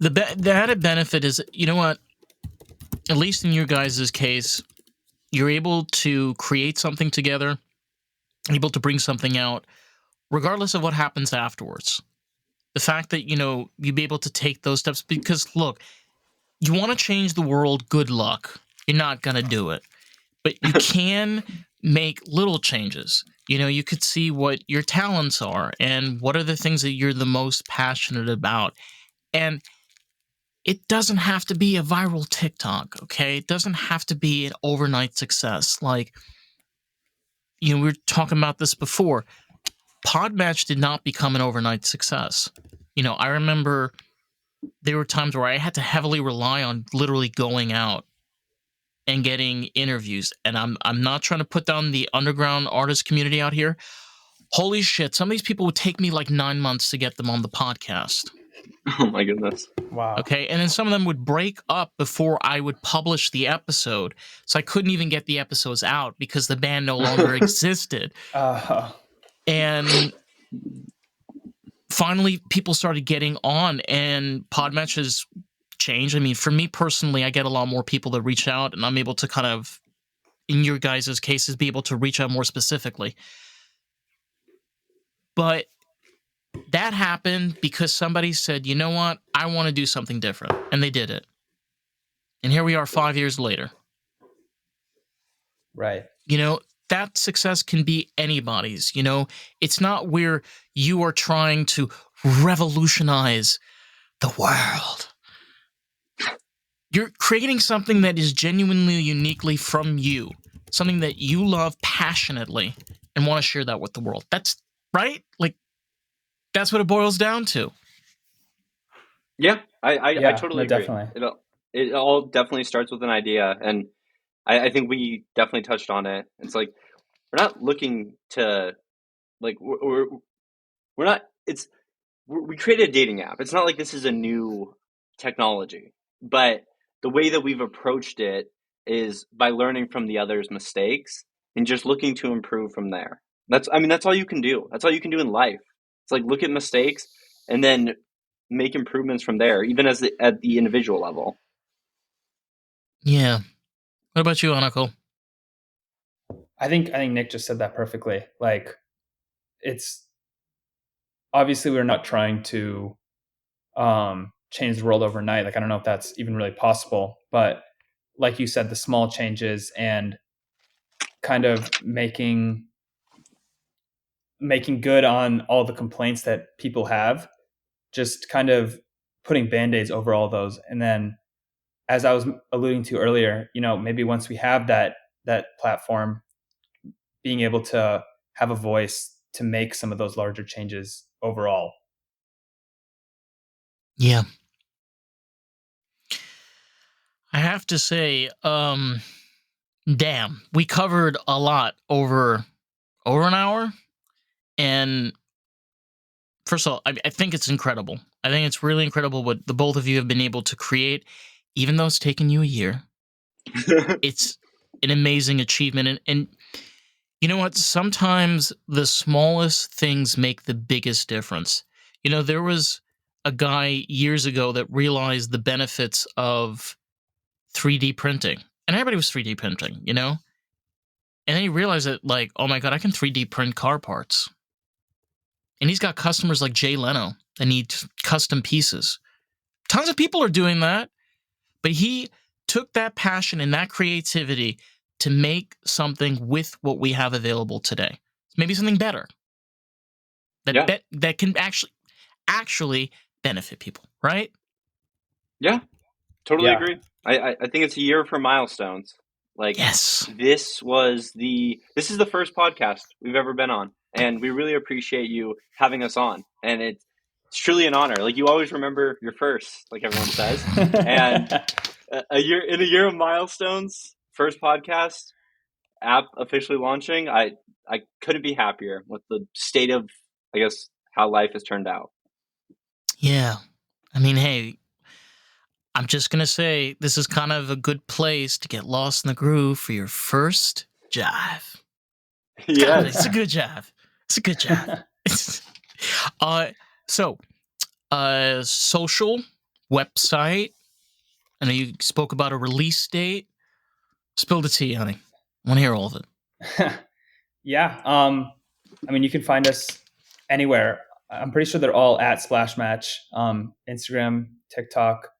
the added benefit is, you know what? At least in your guys' case, you're able to create something together, able to bring something out, regardless of what happens afterwards. The fact that you'd be able to take those steps, because look, you want to change the world. Good luck. You're not gonna do it, but you can make little changes. You could see what your talents are and what are the things that you're the most passionate about. And it doesn't have to be a viral TikTok, okay? It doesn't have to be an overnight success. Like, we were talking about this before. Podmatch did not become an overnight success. I remember there were times where I had to heavily rely on literally going out and getting interviews. And I'm not trying to put down the underground artist community out here. Holy shit, some of these people would take me like 9 months to get them on the podcast.
Oh my goodness.
Wow.
Okay, and then some of them would break up before I would publish the episode. So I couldn't even get the episodes out because the band no longer existed. And finally, people started getting on, and Podmatch has changed. I mean, for me personally, I get a lot more people that reach out, and I'm able to kind of, in your guys' cases, be able to reach out more specifically. But that happened because somebody said, you know what, I want to do something different. And they did it. And here we are 5 years later.
Right.
That success can be anybody's. It's not where you are trying to revolutionize the world. You're creating something that is genuinely, uniquely from you, something that you love passionately and want to share that with the world. That's right. Like, that's what it boils down to.
Yeah, I totally agree.
Definitely.
It all definitely starts with an idea, and I think we definitely touched on it. It's like we're not looking to like we're not. We created a dating app. It's not like this is a new technology, but the way that we've approached it is by learning from the other's mistakes and just looking to improve from there. That's all you can do. That's all you can do in life. It's like look at mistakes and then make improvements from there, even at the individual level.
Yeah. What about you, Anukul?
I think Nick just said that perfectly. Like, it's obviously we're not trying to change the world overnight. Like, I don't know if that's even really possible, but like you said, the small changes and kind of making good on all the complaints that people have, just kind of putting band-aids over all those. And then, as I was alluding to earlier, maybe once we have that platform, being able to have a voice to make some of those larger changes overall.
Yeah. I have to say, damn, we covered a lot over an hour. And first of all, I think it's incredible. I think it's really incredible what the both of you have been able to create, even though it's taken you a year. It's an amazing achievement. And you know what? Sometimes the smallest things make the biggest difference. There was a guy years ago that realized the benefits of 3D printing. And everybody was 3D printing, And then he realized that, like, oh my God, I can 3D print car parts. And he's got customers like Jay Leno that need custom pieces. Tons of people are doing that. But he took that passion and that creativity to make something with what we have available today. Maybe something better. That can actually benefit people, right?
Yeah, totally agree. I think it's a year for milestones. Like,
yes,
this is the first podcast we've ever been on, and we really appreciate you having us on. And it's truly an honor. Like, you always remember your first, like everyone says. And a year of milestones, first podcast, app officially launching. I couldn't be happier with the state of, I guess, how life has turned out.
Yeah, I mean, hey, I'm just going to say this is kind of a good place to get lost in the groove for your first jive.
Yeah,
it's a good jive. It's a good jive. Social, website. I know you spoke about a release date. Spill the tea, honey. I want to hear all of it.
Yeah. I mean, you can find us anywhere. I'm pretty sure they're all at Splash Match. Instagram, TikTok,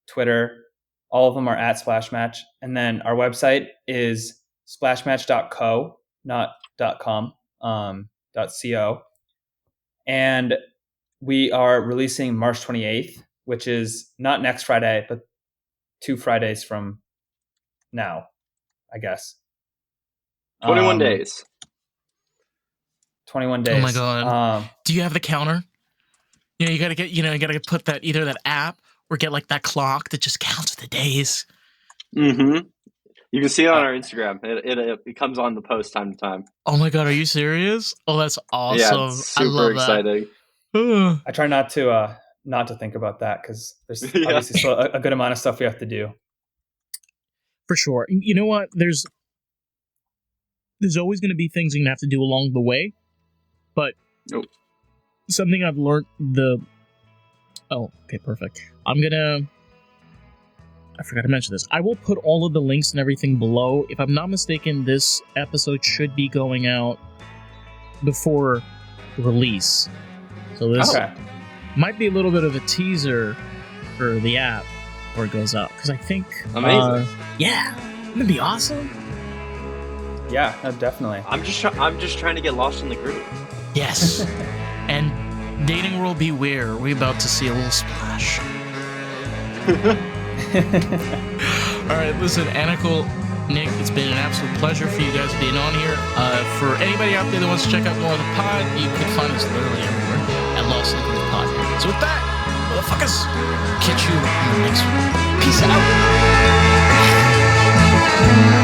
Twitter, all of them are at Splash Match. And then our website is splashmatch.co, not .com, .co. And we are releasing March 28th, which is not next Friday, but 2 Fridays from now, I guess.
21 days.
21 days.
Oh my God. Do you have the counter? You gotta put that, either that app or get like that clock that just counts the days.
Mm-hmm. You can see it on our Instagram. It comes on the post time to time.
Oh my God, are you serious? Oh, that's awesome.
Yeah, it's super exciting.
I try not to think about that because there's obviously still a good amount of stuff we have to do.
For sure. You know what? There's always going to be things you're going to have to do along the way. But something I've learned Oh, okay, perfect. I forgot to mention this. I will put all of the links and everything below. If I'm not mistaken, this episode should be going out before release. So this might be a little bit of a teaser for the app where it goes up. Because I think...
Amazing.
Yeah. Wouldn't it be awesome?
Yeah, no, definitely.
I'm just trying to get lost in the groove.
Yes. And dating world beware. We're about to see a little splash. All right, listen, Anukul, Nick, it's been an absolute pleasure for you guys being on here. For anybody out there that wants to check out more of the pod, you can find us literally everywhere at Lost in the Groove Pod. So with that, motherfuckers, catch you in the next one. Peace out.